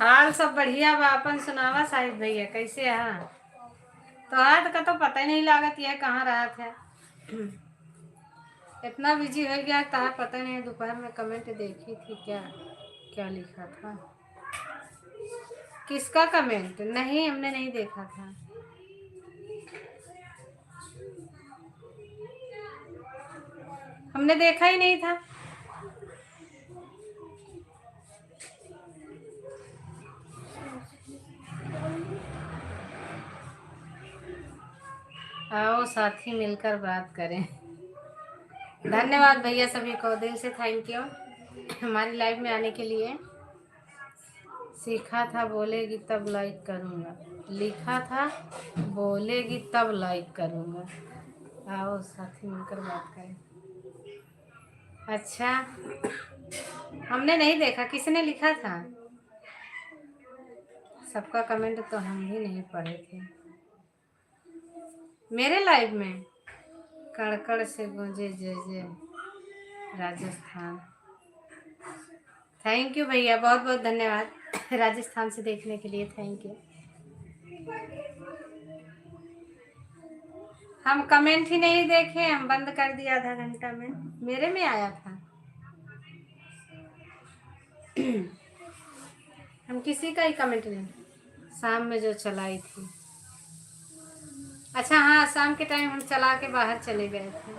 हाल सब बढ़िया बा। अपन सुनावा साहिब भैया, कैसे है? तो आज का तो पता ही नहीं लागत ये कहाँ रहा था। इतना बिजी हो गया था, पता नहीं। दोपहर में कमेंट देखी थी, क्या क्या लिखा था? किसका कमेंट? नहीं, हमने नहीं देखा था। हमने देखा ही नहीं था। आओ साथी मिलकर बात करें। धन्यवाद भैया, सभी को दिल से थैंक यू हमारी लाइव में आने के लिए। सीखा था बोलेगी तब लाइक करूँगा, लिखा था बोलेगी तब लाइक करूँगा। आओ साथी मिलकर बात करें। अच्छा, हमने नहीं देखा, किसने लिखा था? सबका कमेंट तो हम भी नहीं पढ़े थे। मेरे लाइव में कड़कड़ से गूंजे जय जय राजस्थान। थैंक यू भैया, बहुत बहुत धन्यवाद राजस्थान से देखने के लिए, थैंक यू। हम कमेंट ही नहीं देखे, हम बंद कर दिया आधा घंटा में। मेरे में आया था। हम किसी का ही कमेंट नहीं। शाम में जो चलाई थी। अच्छा हाँ, शाम के टाइम हम चला के बाहर चले गए थे।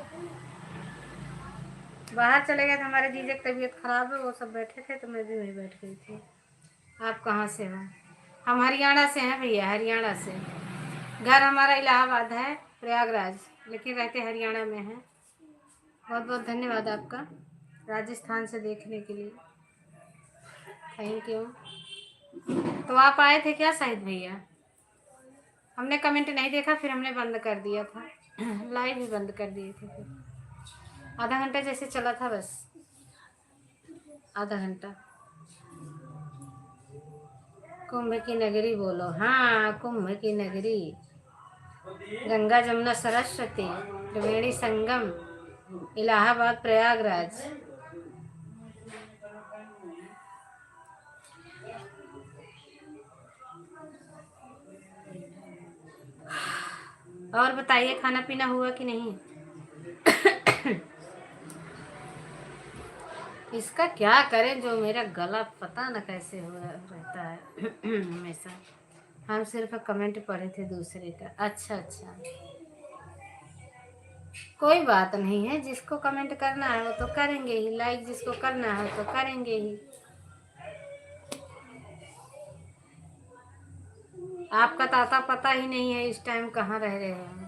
बाहर चले गए थे, हमारे जीजे की तबीयत खराब है, वो सब बैठे थे तो मैं भी वहीं बैठ गई थी। आप कहाँ से हो? हम हरियाणा से हैं भैया, हरियाणा से। घर हमारा इलाहाबाद है, प्रयागराज, लेकिन रहते हरियाणा में हैं। बहुत बहुत धन्यवाद आपका राजस्थान से देखने के लिए, थैंक यू। तो आप आए थे क्या शाहिद भैया? हमने कमेंट नहीं देखा, फिर हमने बंद कर दिया था। लाइव भी बंद कर दिए थे। फिर आधा घंटा जैसे चला था, बस आधा घंटा। कुंभ की नगरी बोलो। हाँ, कुंभ की नगरी, गंगा जमुना सरस्वती त्रिवेणी संगम, इलाहाबाद प्रयागराज। और बताइए, खाना पीना हुआ कि नहीं? इसका क्या करें, जो मेरा गला पता न कैसे हो रहता है हमेशा। हम सिर्फ कमेंट पढ़े थे दूसरे का। अच्छा अच्छा, कोई बात नहीं है। जिसको कमेंट करना है वो तो करेंगे ही, लाइक जिसको करना है तो करेंगे ही। आपका ताता पता ही नहीं है इस टाइम कहाँ रह रहे हैं।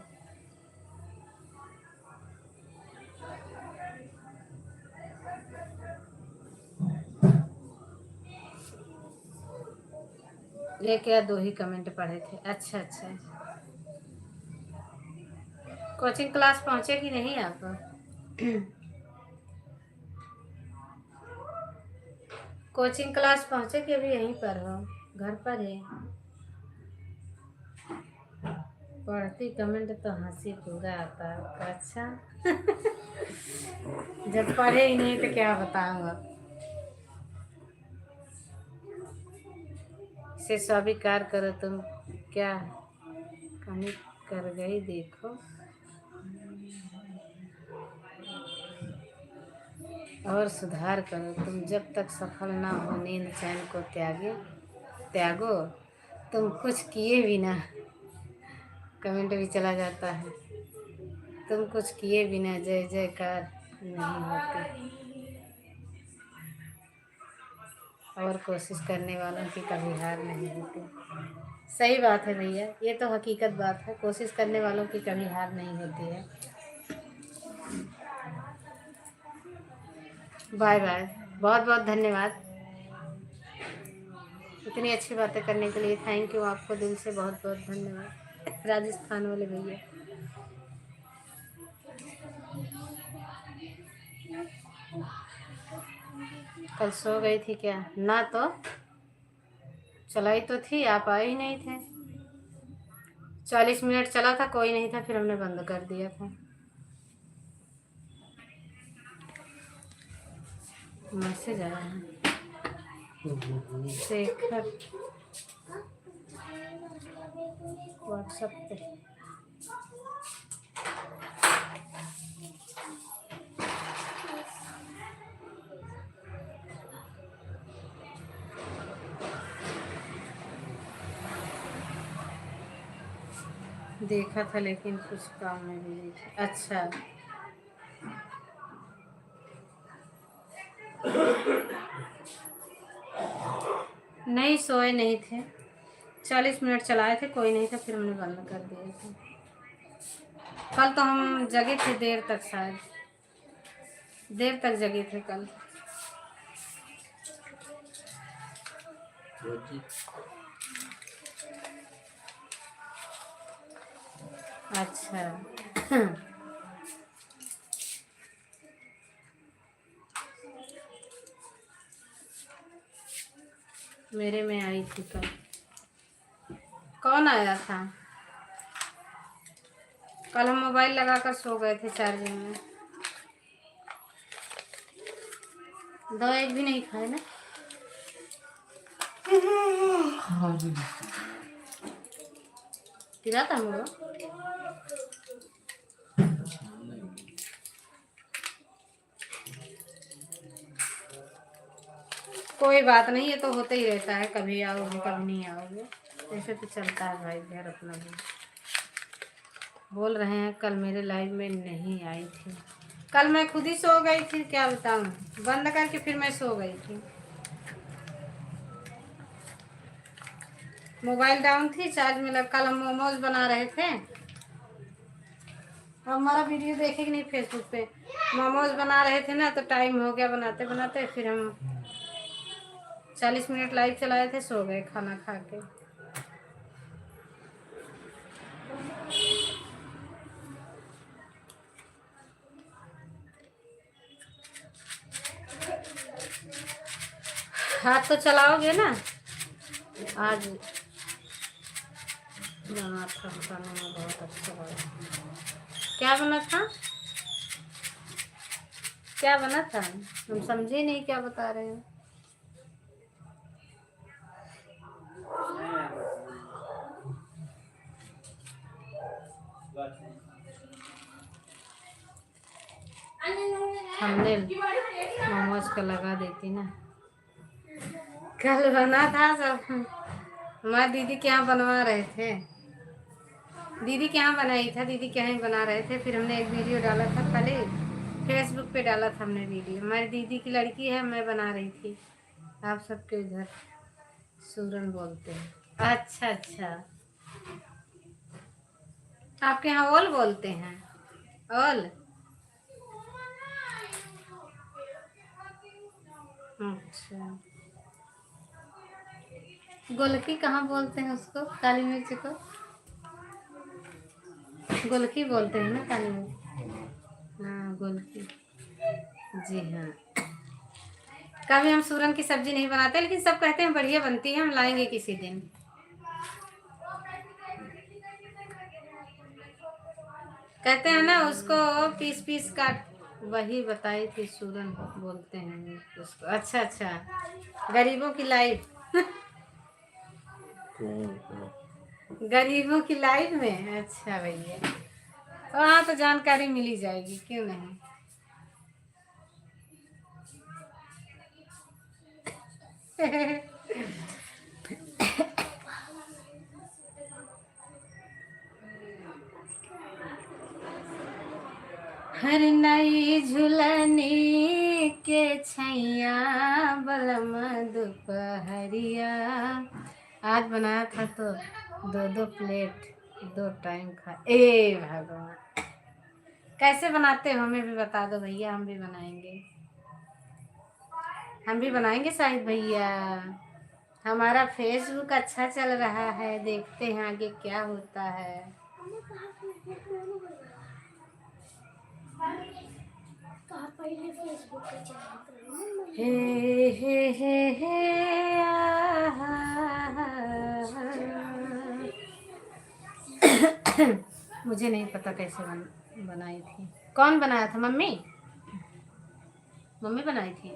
लेके या दो ही कमेंट पढ़े थे। अच्छा अच्छा, कोचिंग क्लास पहुँचे कि नहीं आप? कोचिंग क्लास पहुँचे कि अभी यहीं पर हो, घर पर है? पढ़ती कमेंट तो हंसी पूरा आता है। अच्छा जब पढ़े ही नहीं तो क्या बताऊंगा। इसे स्वीकार करो, तुम क्या कमी कर गई देखो। और सुधार करो, तुम जब तक सफल ना हो नींद चैन को त्यागो। तुम कुछ किए बिना, कमेंट भी चला जाता है, तुम कुछ किए बिना जय जयकार नहीं होती। और कोशिश करने वालों की कभी हार नहीं होती। सही बात है भैया, ये तो हकीकत बात है, कोशिश करने वालों की कभी हार नहीं होती है। बाय बाय, बहुत बहुत धन्यवाद इतनी अच्छी बातें करने के लिए। थैंक यू, आपको दिल से बहुत बहुत धन्यवाद राजस्थान वाले भैया। कल सो गई थी क्या? ना तो चलाई तो थी, आप आए ही नहीं थे। 40 मिनट चला था, कोई नहीं था, फिर हमने बंद कर दिया था। मैसेज आया है। शेखर व्हाट्सएप पे। देखा था लेकिन कुछ काम में बिजी थी। अच्छा, नहीं सोए नहीं थे, 40 मिनट चलाए थे, कोई नहीं था, फिर हमने बंद कर दिए थे। कल तो हम जगे थे देर तक, शायद देर तक जगे थे कल। अच्छा मेरे में आई थी कल। कौन आया था? कल हम मोबाइल लगाकर सो गए थे चार्जिंग में। दवा एक भी नहीं खाए ना? गिरा था हम लोग। कोई बात नहीं, ये तो होता ही रहता है, कभी आओगे कभी नहीं आओगे, ऐसे तो चलता है भाई घर अपना भी। बोल रहे हैं कल मेरे लाइव में नहीं आई थी। कल मैं खुद ही सो गई थी, क्या बताऊं, बंद करके फिर मैं सो गई थी। मोबाइल डाउन थी, चार्ज में लग। कल हम मोमोज बना रहे थे, हमारा वीडियो देखे कि नहीं फेसबुक पे। मोमोज बना रहे थे ना, तो टाइम हो गया बनाते बनाते, फिर हम 40 मिनट लाइव चलाए थे, सो गए खाना खा के। हाथ तो चलाओगे ना? आज बना था, खाने में बहुत अच्छा बना। क्या बना था? क्या बना था? हम समझे नहीं क्या बता रहे हो। हमने मोमोज का लगा देती ना। कल बना था सब, हमारी दीदी के यहाँ बनवा रहे थे, दीदी के यहाँ बनाई था, दीदी के यहाँ ही बना रहे थे। फिर हमने एक वीडियो डाला था, कल ही फेसबुक पे डाला था हमने वीडियो। हमारी दीदी की लड़की है, मैं बना रही थी। आप सबके इधर सूरन बोलते हैं। अच्छा अच्छा, आपके यहाँ ओल बोलते हैं? ओल, अच्छा। गोलकी कहाँ बोलते हैं उसको, काली मिर्च को? गोलकी बोलते हैं ना काली मिर्च। हाँ गोलकी, जी हाँ। कभी हम सूरन की सब्जी नहीं बनाते, लेकिन सब कहते हैं बढ़िया बनती है, हम लाएंगे किसी दिन। कहते हैं ना उसको पीस पीस काट, वही बताई थी, सूरन बोलते हैं उसको। अच्छा अच्छा, गरीबों की लाइफ गरीबों की लाइफ में। अच्छा भैया, वहाँ तो जानकारी मिल ही जाएगी, क्यों नहीं। हर नई झुलनी के छैया बलम दोपहरिया। आज बनाया था तो 2-2 प्लेट 2 टाइम खा। ए भगवान, कैसे बनाते हो हमें भी बता दो भैया, हम भी बनाएंगे, हम भी बनाएंगे शाहिद भैया। हमारा फेसबुक अच्छा चल रहा है, देखते हैं आगे क्या होता है। हे मुझे नहीं पता कैसे बनाई थी। कौन बनाया था? मम्मी, मम्मी बनाई थी।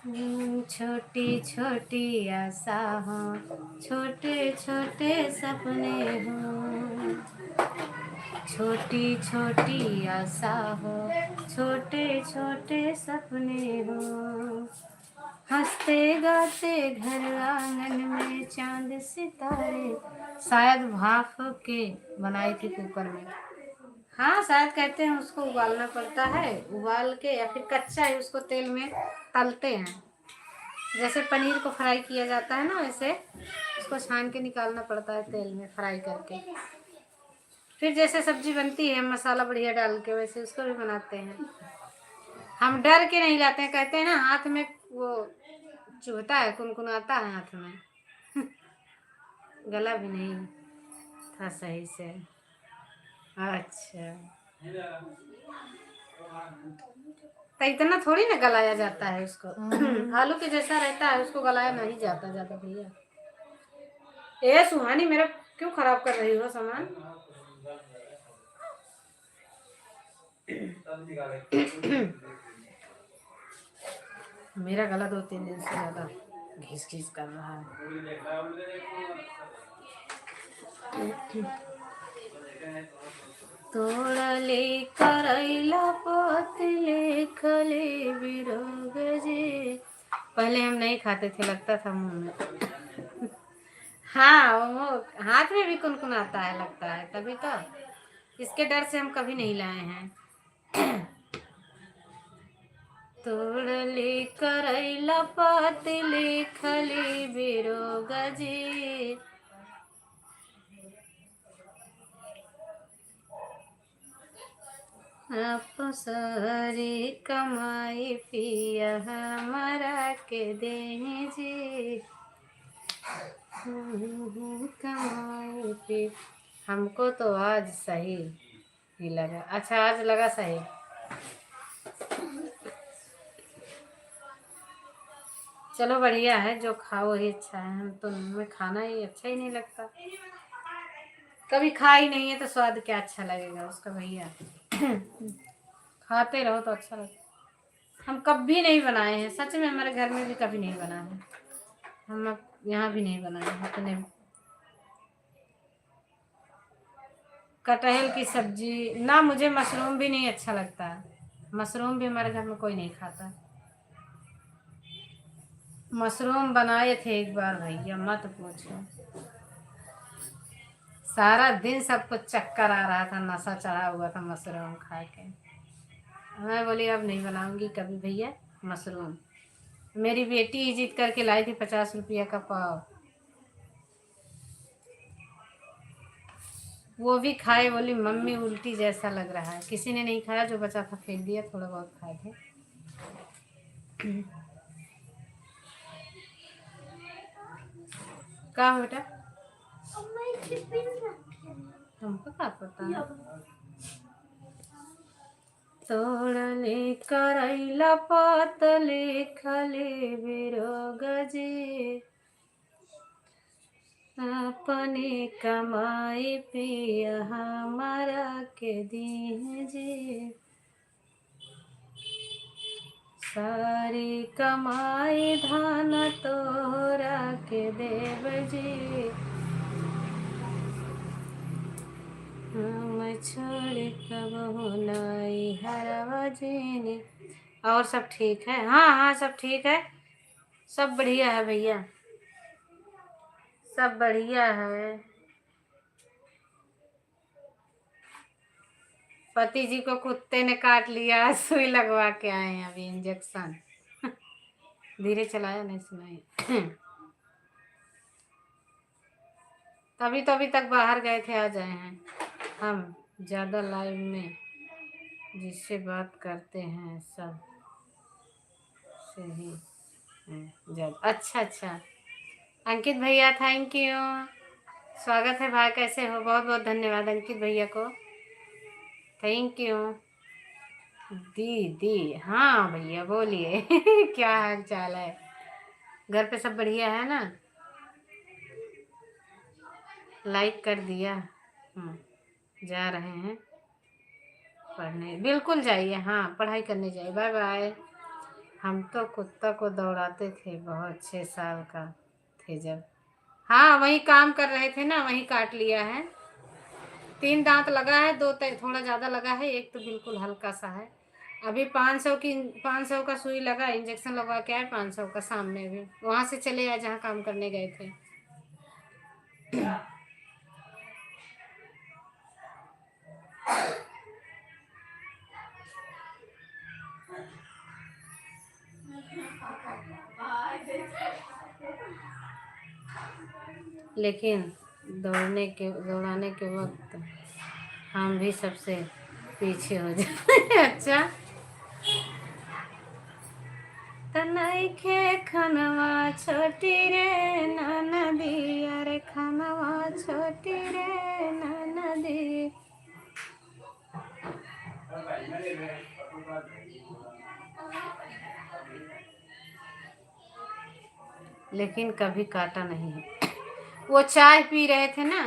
छोटी छोटी आशा हो, छोटे छोटे सपने हो। छोटी छोटी आशा हो, छोटे छोटे सपने हो। हंसते गाते घर आंगन में चांद सितारे। शायद भाप के बनाई थी कुकर में। हाँ शायद कहते हैं उसको उबालना पड़ता है, उबाल के या फिर कच्चा ही उसको तेल में तलते हैं। जैसे पनीर को फ्राई किया जाता है ना, वैसे उसको छान के निकालना पड़ता है तेल में फ्राई करके। फिर जैसे सब्जी बनती है मसाला बढ़िया डाल के, वैसे उसको भी बनाते हैं। हम डर के नहीं लाते हैं, कहते हैं ना हाथ में वो चुभता है, कुनकुनाता है हाथ में। गला भी नहीं था सही से। अच्छा तो इतना थोड़ी ना गलाया जाता है उसको। आलू के जैसा रहता है, उसको गलाया नहीं जाता ज्यादा भैया। ए सुहानी, मेरा क्यों खराब कर रही हो सामान? मेरा गला 2-3 दिन से ज्यादा घिस घिस कर रहा है। तोड़ले करैला पतले खले बिरोग जे। पहले हम नहीं खाते थे, लगता था मुंह में। हाँ वो हाथ में भी कुनकुनाता है, लगता है, तभी तो इसके डर से हम कभी नहीं लाए हैं। तोड़ले करैला पतले खले बिरोग जे। आप सारी कमाई पिया हमारा के दीजिए। कमाई पी। हमको तो आज सही ही लगा। अच्छा आज लगा सही। चलो बढ़िया है, जो खाओ वही अच्छा है। हम तो हमें खाना ही अच्छा ही नहीं लगता, कभी खा ही नहीं है तो स्वाद क्या अच्छा लगेगा उसका भैया। खाते रहो तो अच्छा लगता। हम कभी नहीं बनाए हैं सच में, हमारे घर में भी कभी नहीं बना है। हम अब यहाँ भी नहीं बनाए हैं अपने। कटहल की सब्जी ना, मुझे मशरूम भी नहीं अच्छा लगता। मशरूम भी हमारे घर में कोई नहीं खाता। मशरूम बनाए थे एक बार भैया, मत पूछो। सारा दिन सबको चक्कर आ रहा था, नशा चढ़ा हुआ था मशरूम खा के। मैं बोली अब नहीं बनाऊंगी कभी भैया मशरूम। मेरी बेटी ही जिद करके लाई थी 50 रुपया का पाव, वो भी खाए। बोली मम्मी उल्टी जैसा लग रहा है। किसी ने नहीं खाया, जो बचा था फेंक दिया, थोड़ा बहुत खाए थे। क्या बेटा? तुमको क्या पता? तोड़ले करैला पतले खले बिरोग जे। अपने कमाई पिया हमारा के दीजिए। सारी कमाई धान तोरा के देव जी। हम छोड़ कबहू नाई हरवा जीनी। और सब ठीक है? हाँ हाँ सब ठीक है, सब बढ़िया है भैया, सब बढ़िया है। पति जी को कुत्ते ने काट लिया, सुई लगवा के आए हैं अभी इंजेक्शन। धीरे चलाया, नहीं सुनाई। तभी तो अभी तक बाहर गए थे, आ जाए हैं हम। ज़्यादा लाइव में जिससे बात करते हैं सब से ही ज़्यादा। अच्छा अच्छा अंकित भैया, थैंक यू, स्वागत है भाई। कैसे हो? बहुत बहुत धन्यवाद अंकित भैया को, थैंक यू। दी हाँ भैया बोलिए। क्या हाल चाल है? घर पे सब बढ़िया है ना? लाइक कर दिया। जा रहे हैं पढ़ने, बिल्कुल जाइए। हाँ पढ़ाई करने जाइए। Bye bye. हम तो कुत्ता को दौड़ाते थे, बहुत 6 साल का थे जब। हाँ, वही काम कर रहे थे ना, वही काट लिया है। 3 दांत लगा है, दो थोड़ा ज़्यादा लगा है, एक तो बिल्कुल हल्का सा है। अभी 500 का सुई लगा, इंजेक्शन लगवा के आए 500 का, सामने भी वहाँ से चले आए जहाँ काम करने गए थे। लेकिन दौड़ाने के वक्त हम भी सबसे पीछे हो जाते। अच्छा, तनखे खनवा छोटी रे ननदी, अरे खनवा छोटी रे ननदी। लेकिन कभी काटा नहीं है। वो चाय पी रहे थे ना,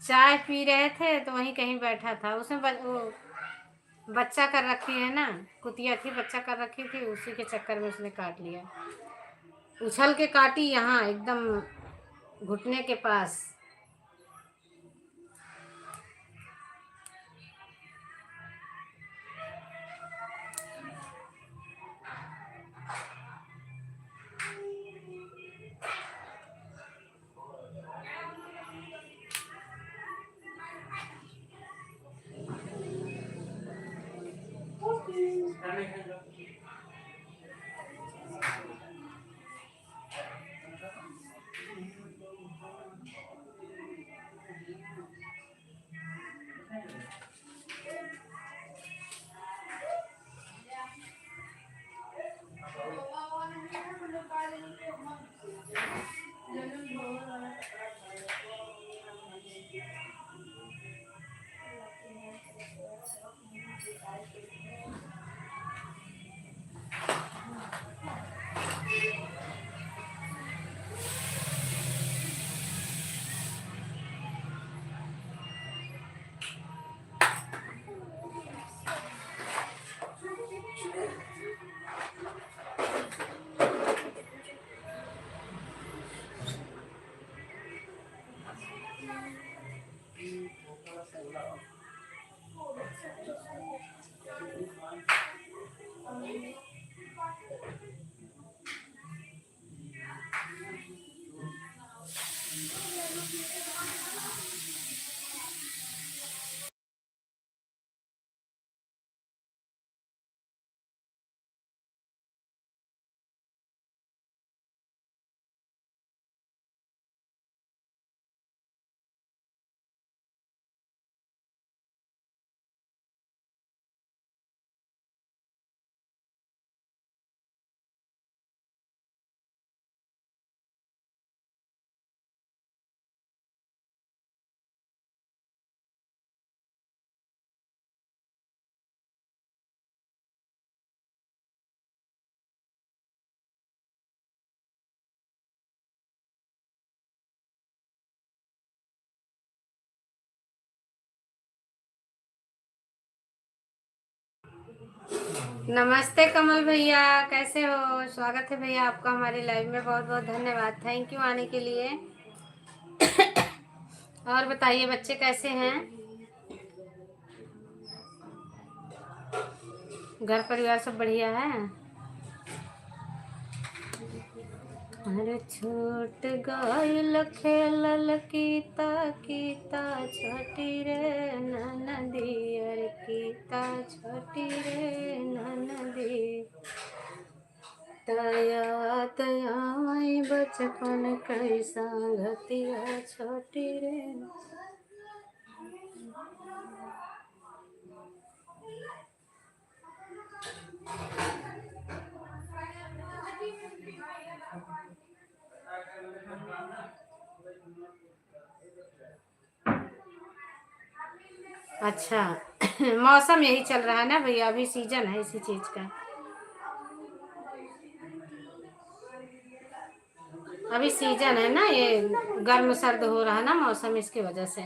चाय पी रहे थे तो वहीं कहीं बैठा था, उसमें वो बच्चा कर रखी है ना, कुतिया थी, बच्चा कर रखी थी, उसी के चक्कर में उसने काट लिया। उछल के काटी यहाँ एकदम घुटने के पास। नमस्ते कमल भैया, कैसे हो? स्वागत है भैया आपका हमारे लाइव में, बहुत बहुत धन्यवाद, थैंक यू आने के लिए। और बताइए बच्चे कैसे हैं? घर परिवार सब बढ़िया है? अरे छूट गइल खेलल कीता कीता छोटी रे ननदी, अरे कीता छोटी रे ननदी। तया तया बचपन कैसा घतिया छोटी रे। अच्छा। मौसम यही चल रहा है ना भैया, अभी सीजन है इसी चीज का। अभी सीजन है ना, ये गर्म सर्द हो रहा है ना मौसम, इसकी वजह से।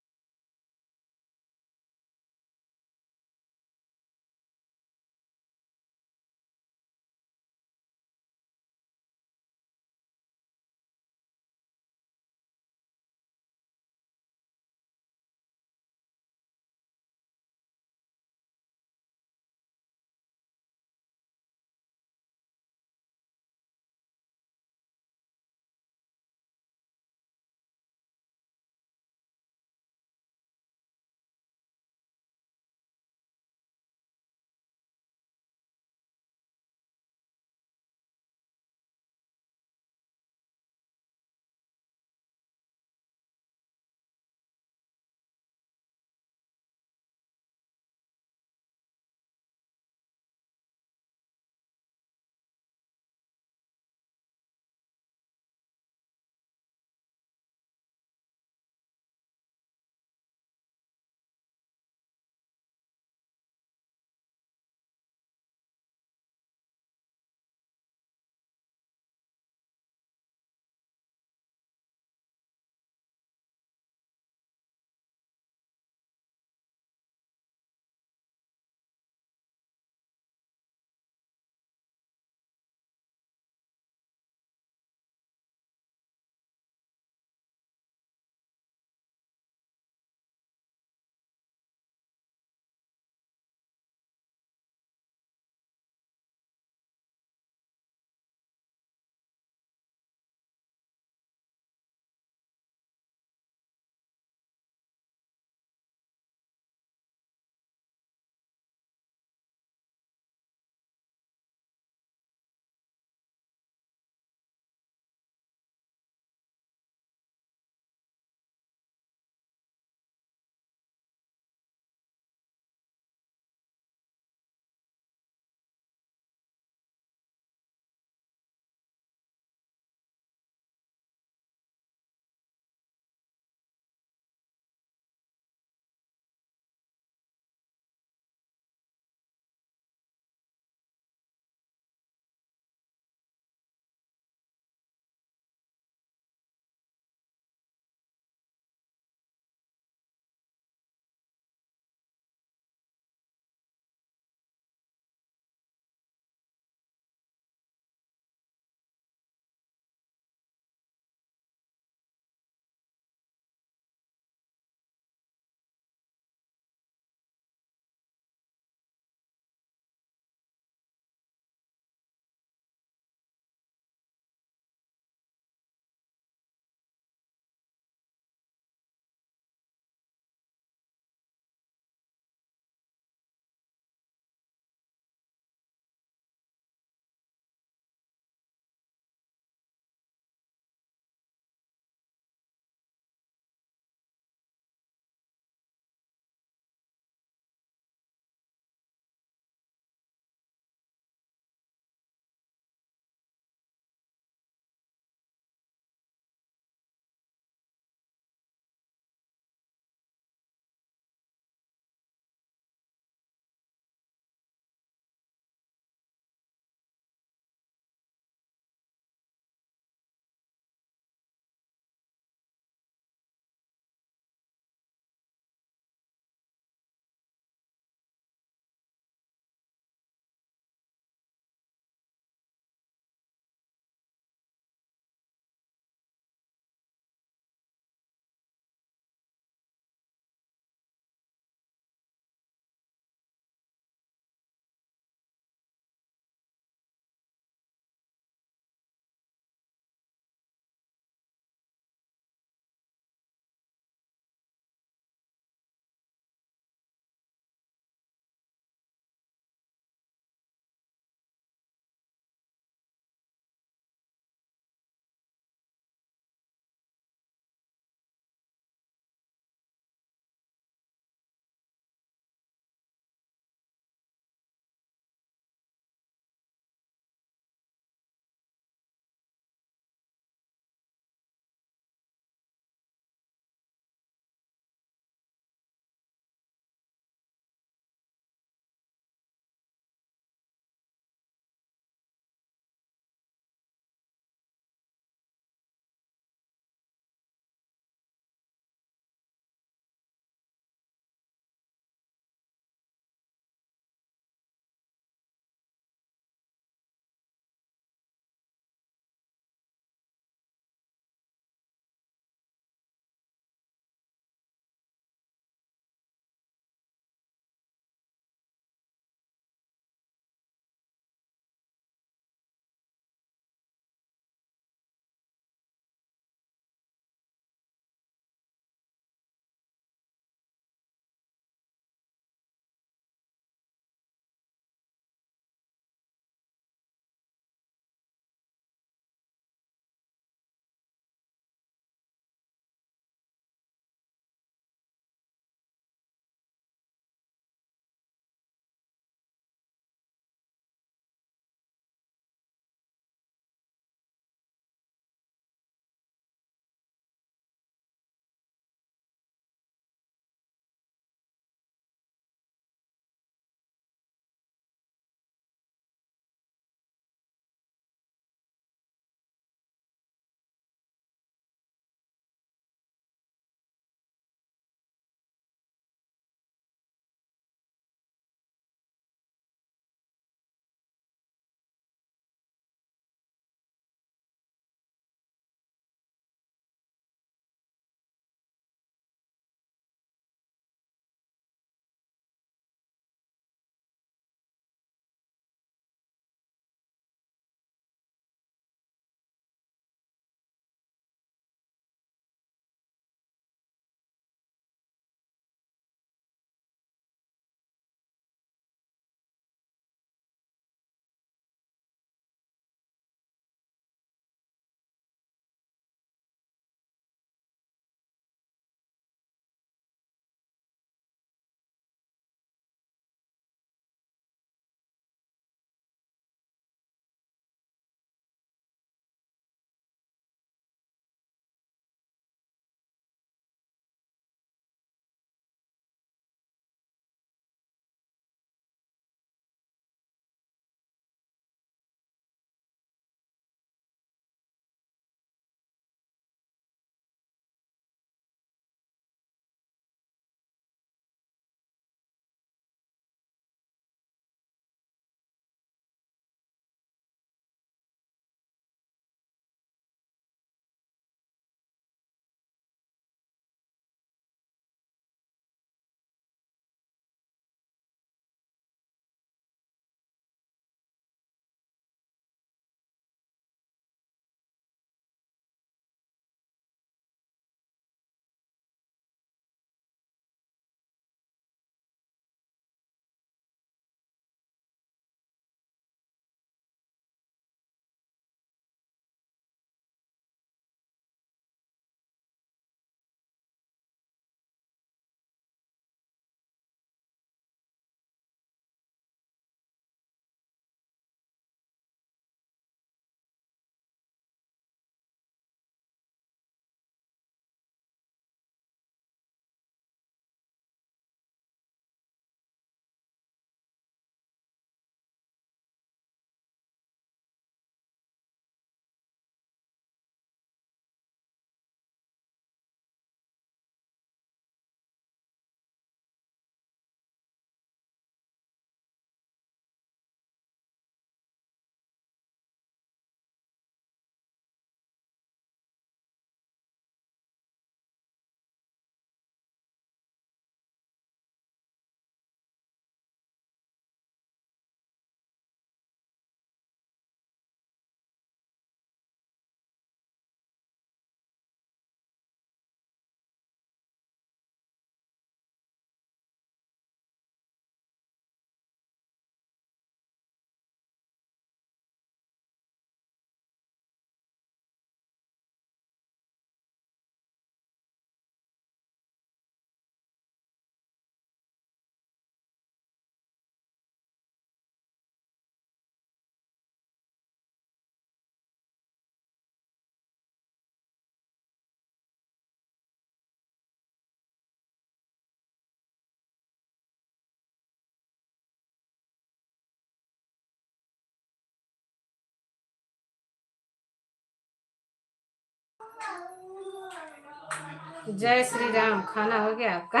जय श्री राम। खाना हो गया आपका?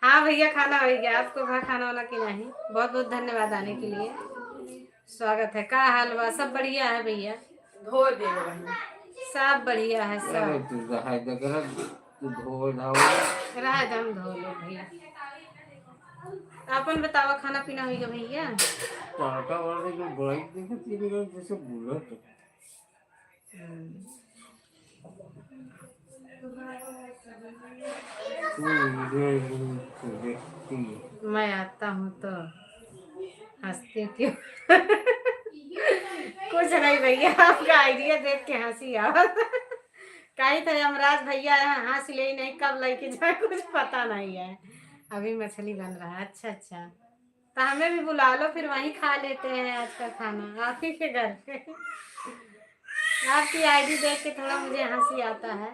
हाँ भैया खाना हो गया। आपको भा खाना वाना कि नहीं? बहुत बहुत धन्यवाद आने के लिए। स्वागत है। का हाल बा? सब बढ़िया है भैया? धो दे रही सब बढ़िया है सब। तू रहा तू धो धाओ रहा दम धो लो भैया। अपन बतावा खाना पीना हो गया भैया? टाटा वाले को बड़ाई देखे तेरे को जैसे बोला तो तू देखती है। मैं आता हूँ तो हंसती क्यों? कुछ नहीं भैया, आपका आइडिया देख के हंसी आ कहीं तो यमराज भैया हंस ले नहीं, कब लेके जाए कुछ पता नहीं है। अभी मछली बन रहा है। अच्छा अच्छा, तो हमें भी बुला लो, फिर वहीं खा लेते हैं आज का खाना आप ही के घर पे। आपकी आईडी देख के थोड़ा मुझे हंसी आता है।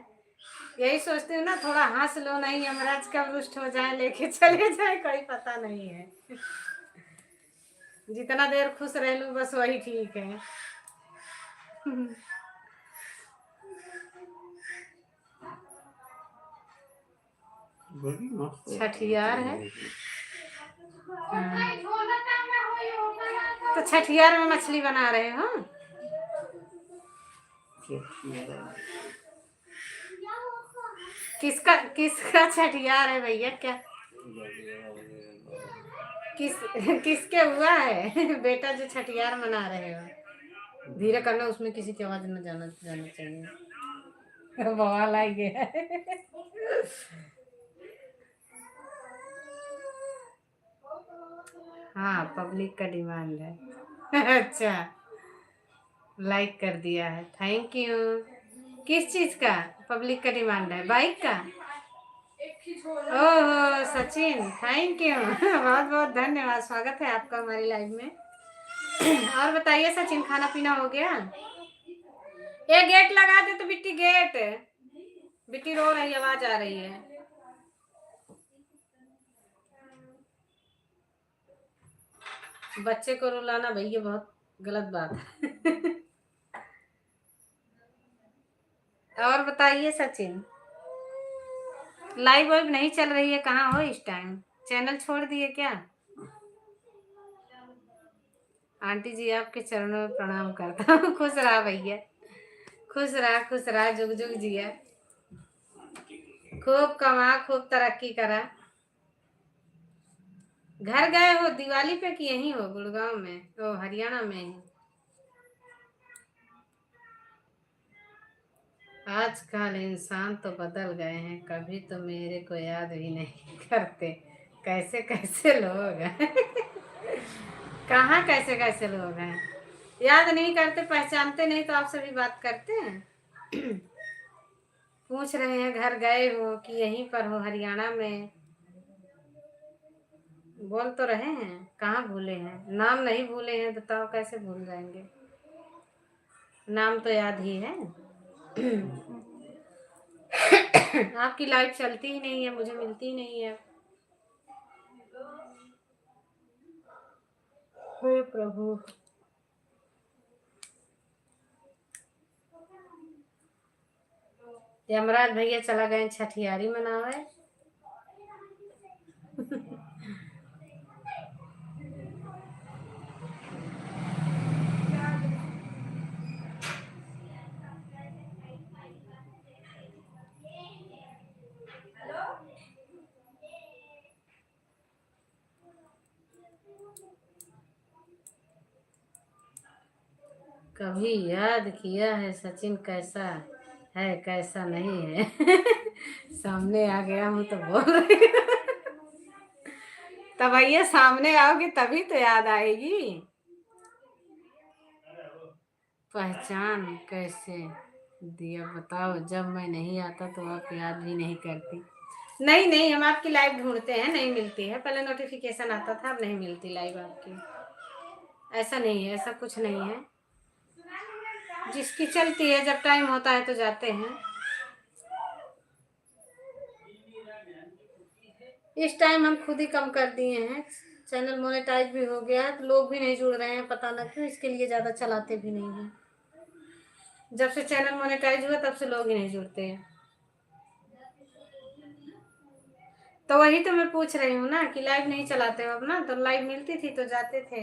यही सोचती हूँ ना, थोड़ा हंस लो, नहीं यमराज कब रुष्ट हो जाए लेके चले जाए, कोई पता नहीं है। जितना देर खुश रह लूँ बस वही ठीक है। बड़ी मस्त छठियार है। तो छठियार में मछली बना रहे हो? किसका किसका छठियार है भैया? क्या किस किसके हुआ है? बेटा जो छठियार मना रहे हो, धीरे करना, उसमें किसी की आवाज न जाना जाना चाहिए। बवाल आ गया है। हाँ पब्लिक का डिमांड है। अच्छा, लाइक कर दिया है, थैंक यू। किस चीज का पब्लिक का डिमांड है? बाइक का? ओहो सचिन, थैंक यू। बहुत बहुत धन्यवाद, स्वागत है आपका हमारी लाइव में। और बताइए सचिन, खाना पीना हो गया? ये गेट लगा दे तो बिट्टी, गेट बिट्टी रो रही, आवाज आ रही है। बच्चे को रुलाना भैया बहुत गलत बात है। और बताइए सचिन, लाइव वाइव नहीं चल रही है? कहाँ हो इस टाइम? चैनल छोड़ दिए क्या? आंटी जी आपके चरणों में प्रणाम करता हूँ। खुश रहा भैया, खुश रहा, जुग जुग जिया, खूब कमा, खूब तरक्की करा। घर गए हो दिवाली पे कि यहीं हो गुड़गांव में? ओ हरियाणा में ही। आजकल इंसान तो बदल गए हैं, कभी तो मेरे को याद भी नहीं करते। कैसे कैसे लोग हैं। कहाँ कैसे कैसे लोग हैं? याद नहीं करते, पहचानते नहीं तो आपसे भी बात करते हैं। पूछ रहे हैं घर गए हो कि यहीं पर हो हरियाणा में। बोल तो रहे हैं, कहाँ भूले हैं? नाम नहीं भूले हैं, बताओ कैसे भूल जाएंगे? नाम तो याद ही है। आपकी लाइफ चलती ही नहीं है, मुझे मिलती ही नहीं है। हे प्रभु। यमराज भैया चला गए छठियारी मनावे। कभी याद किया है सचिन कैसा है कैसा नहीं है? सामने आ गया हूँ तो बोल रही हूँ। तब भैया सामने आओगे तभी तो याद आएगी। पहचान कैसे दिया बताओ, जब मैं नहीं आता तो आप याद भी नहीं करती। नहीं नहीं, हम आपकी लाइव ढूंढते हैं, नहीं मिलती है। पहले नोटिफिकेशन आता था, अब नहीं मिलती लाइव आपकी। ऐसा नहीं है, ऐसा कुछ नहीं है। जिसकी चलती है, जब टाइम होता है तो जाते हैं। इस टाइम हम खुद ही कम कर दिए हैं, चैनल मोनेटाइज भी हो गया है तो लोग भी नहीं जुड़ रहे हैं, पता ना क्यों। इसके लिए ज़्यादा चलाते भी नहीं हैं। जब से चैनल मोनेटाइज हुआ तब से लोग ही नहीं जुड़ते हैं। तो वही तो मैं पूछ रही हूँ ना कि लाइव नहीं चलाते हो अब ना, तो लाइव मिलती थी तो जाते थे।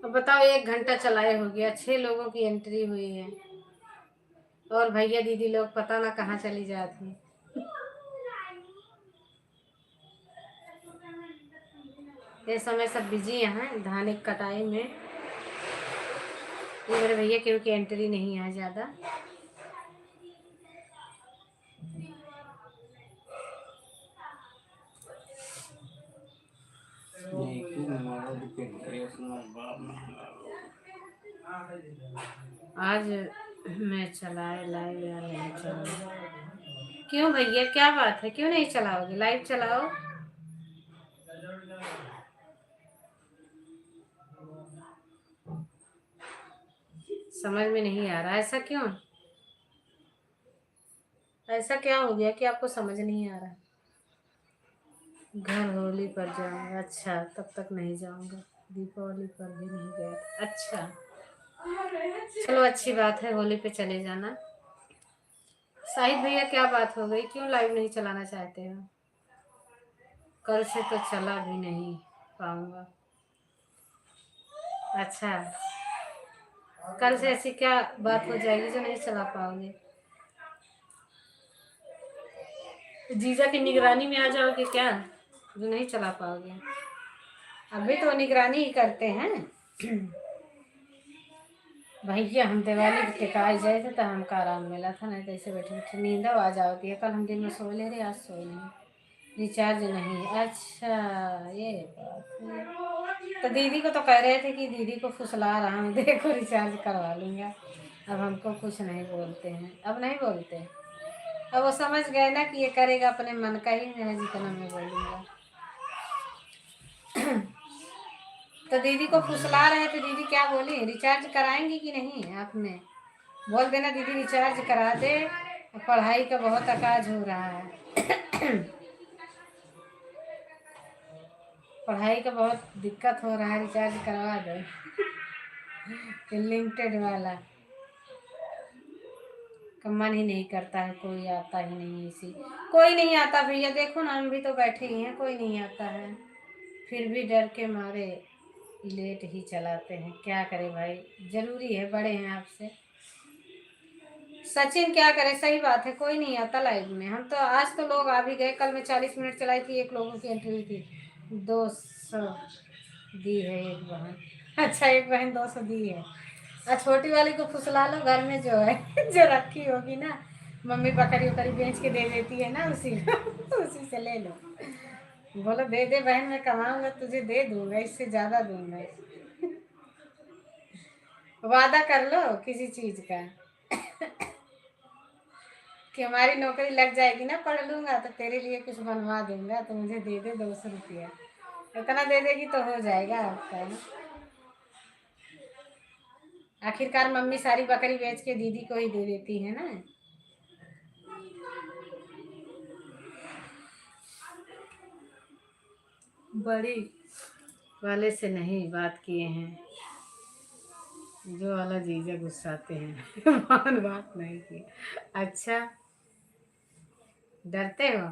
अब बताओ 1 घंटा चलाए हो गया, 6 लोगों की एंट्री हुई है, और भैया दीदी लोग पता ना कहाँ चली जाती। ये समय सब बिजी हैं धान की कटाई में। ये मेरे भैया क्योंकि एंट्री नहीं है ज़्यादा। नहीं तू हमारा दिक्कत करे सुना बाप महंगा आज मैं चलाए लाइव या नहीं चलाऊं? क्यों भैया क्या बात है, क्यों नहीं चलाओगे? लाइव चलाओ। समझ में नहीं आ रहा, ऐसा क्यों? ऐसा क्या हो गया कि आपको समझ नहीं आ रहा? घर होली पर जाऊंगा, अच्छा तब तक नहीं जाऊंगा। दीपावली पर भी नहीं गया था। अच्छा चलो अच्छी बात है, होली पे चले जाना। शाहिद भैया क्या बात हो गई, क्यों लाइव नहीं चलाना चाहते हो? कल से तो चला भी नहीं पाऊंगा। अच्छा, कल से ऐसी क्या बात हो जाएगी जो नहीं चला पाओगे? जीजा की निगरानी में आ जाओगे क्या जो नहीं चला पाओगे? अभी तो निगरानी ही करते हैं। भैया हम दिवाली के टिकाए गए थे तो हमको आराम मिला था, नहीं तो ऐसे बैठे बैठे नींद आ जाती है। कल हम दिन में सो ले रहे, आज सोए नहीं, रिचार्ज नहीं। अच्छा ये बात है। तो दीदी को तो कह रहे थे कि दीदी को फुसला रहा हूँ, देखो रिचार्ज करवा लूँगा। अब हमको कुछ नहीं बोलते हैं, अब नहीं बोलते। अब वो समझ गए ना कि ये करेगा अपने मन का ही, मैं जितना मैं बोलूँगा। तो दीदी को फुसला रहे थे, दीदी क्या बोली, रिचार्ज कराएंगी कि नहीं? आपने बोल देना दीदी रिचार्ज करा दे, पढ़ाई का बहुत अकाज हो रहा है। पढ़ाई का बहुत दिक्कत हो रहा है, रिचार्ज करवा दो। लिमिटेड वाला का मन ही नहीं करता है, कोई आता ही नहीं। इसी कोई नहीं आता भैया, देखो ना हम भी तो बैठे ही हैं, कोई नहीं आता है। फिर भी डर के मारे लेट ही चलाते हैं, क्या करें भाई, जरूरी है, बड़े हैं आपसे। सचिन क्या करे, सही बात है, कोई नहीं आता लाइव में। हम तो आज तो लोग आ भी गए, कल मैं 40 मिनट चलाई थी, 1 लोगों की एंट्री हुई थी। 200 दी है एक बहन। अच्छा एक बहन 200 दी है। और छोटी वाली को फुसला लो, घर में जो है जो रखी होगी ना, मम्मी बकरी वकरी बेच के दे देती है ना, उसी को उसी से ले लो। बोलो दे दे बहन, मैं कमाऊंगा तुझे दे दूंगा, इससे ज्यादा दूंगा। वादा कर लो किसी चीज का कि हमारी नौकरी लग जाएगी ना, पढ़ लूंगा तो तेरे लिए कुछ बनवा दूंगा, तो मुझे दे दे 200 रुपया। इतना दे देगी तो हो जाएगा आपका। आखिरकार मम्मी सारी बकरी बेच के दीदी को ही दे देती है ना। बड़ी वाले से नहीं बात किए हैं, जो वाला जीजा गुस्साते हैं। मान बात नहीं की। अच्छा डरते हो?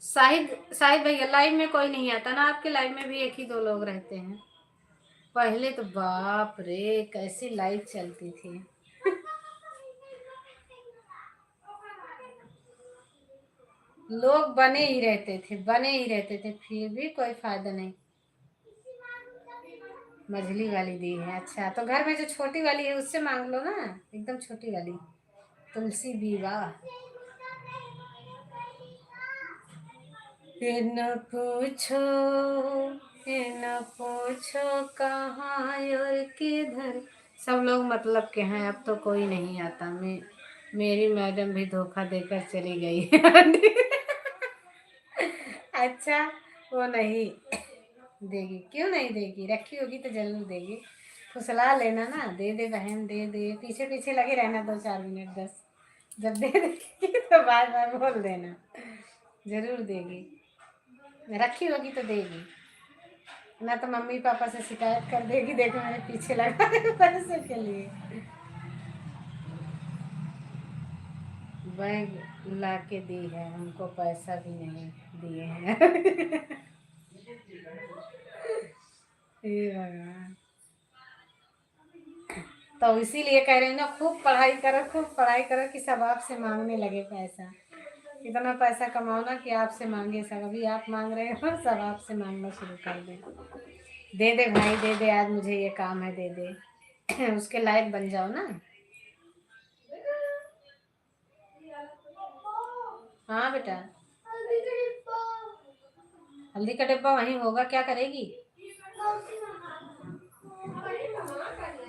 शाहिद शाहिद भैया लाइव में कोई नहीं आता ना, आपके लाइव में भी 1 ही 2 लोग रहते हैं। पहले तो बाप रे कैसी लाइव चलती थी। लोग बने ही रहते थे, बने ही रहते थे, फिर भी कोई फायदा नहीं। मझली वाली दी है, अच्छा तो घर में जो छोटी वाली है उससे मांग लो ना, एकदम छोटी वाली तुलसी विवाह। न पूछो न पूछो कहाँ और किधर, सब लोग मतलब के हैं, अब तो कोई नहीं आता। मेरी मैडम भी धोखा देकर चली गई। अच्छा वो नहीं देगी, क्यों नहीं देगी, रखी होगी तो जरूर देगी। फुसला लेना ना, दे दे बहन दे दे, पीछे पीछे लगे रहना 2-4 मिनट, 10 जब दे देगी तो बार बार बोल देना, जरूर देगी, रखी होगी तो देगी, ना तो मम्मी पापा से शिकायत कर देगी, देखो मेरे पीछे लगा है पैसे के लिए। बैग ला के दी है, हमको पैसा भी नहीं दिए हैं। हे भगवान, तो इसीलिए कह रही हूँ ना, खूब पढ़ाई करो, खूब पढ़ाई करो कि सब आपसे मांगने लगे पैसा। इतना पैसा कमाओ ना कि आपसे मांगे सब, अभी आप मांग रहे हो, सब आपसे मांगना शुरू कर दे दे भाई, दे दे, आज मुझे ये काम है, दे दे। उसके लायक बन जाओ ना। हाँ बेटा, हल्दी का डिब्बा वहीं होगा, क्या करेगी?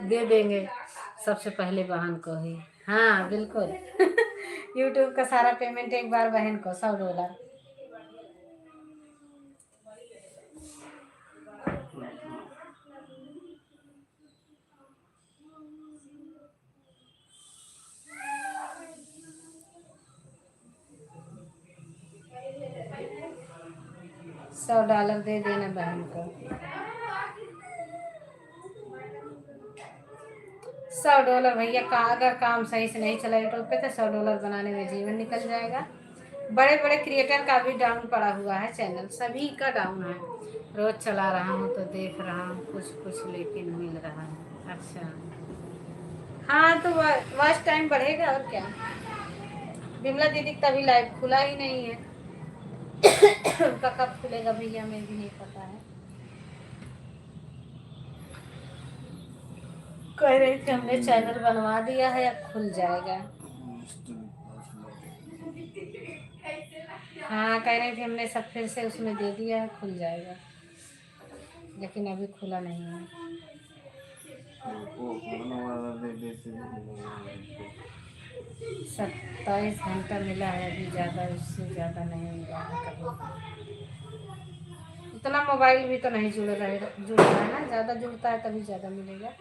दे देंगे सबसे पहले बहन को ही। हाँ बिल्कुल। यूट्यूब का सारा पेमेंट एक बार बहन को, $100। $100 दे देना बहन को। $100 भैया का, अगर काम सही से नहीं चला यूट्यूब पे तो $100 बनाने में जीवन निकल जाएगा। बड़े बड़े क्रिएटर का भी डाउन पड़ा हुआ है चैनल, सभी का डाउन है। रोज चला रहा हूँ तो देख रहा हूँ कुछ कुछ, लेकिन मिल रहा है। अच्छा हाँ, तो वॉच टाइम बढ़ेगा और क्या। विमला दीदी का तभी लाइव खुला ही नहीं है। उनका कब खुलेगा भैया, हमें भी नहीं पता है। कह रही थी हमने चैनल बनवा दिया है, अब खुल जाएगा। हाँ कह रही थी हमने सब फिर से उसमें दे दिया है, खुल जाएगा, लेकिन अभी खुला नहीं है। 27 घंटा मिला है अभी, ज़्यादा, उससे ज़्यादा नहीं मिला है कभी। उतना मोबाइल भी तो नहीं जुड़ रहा है ना, ज़्यादा जुड़ता है तभी ज़्यादा मिलेगा।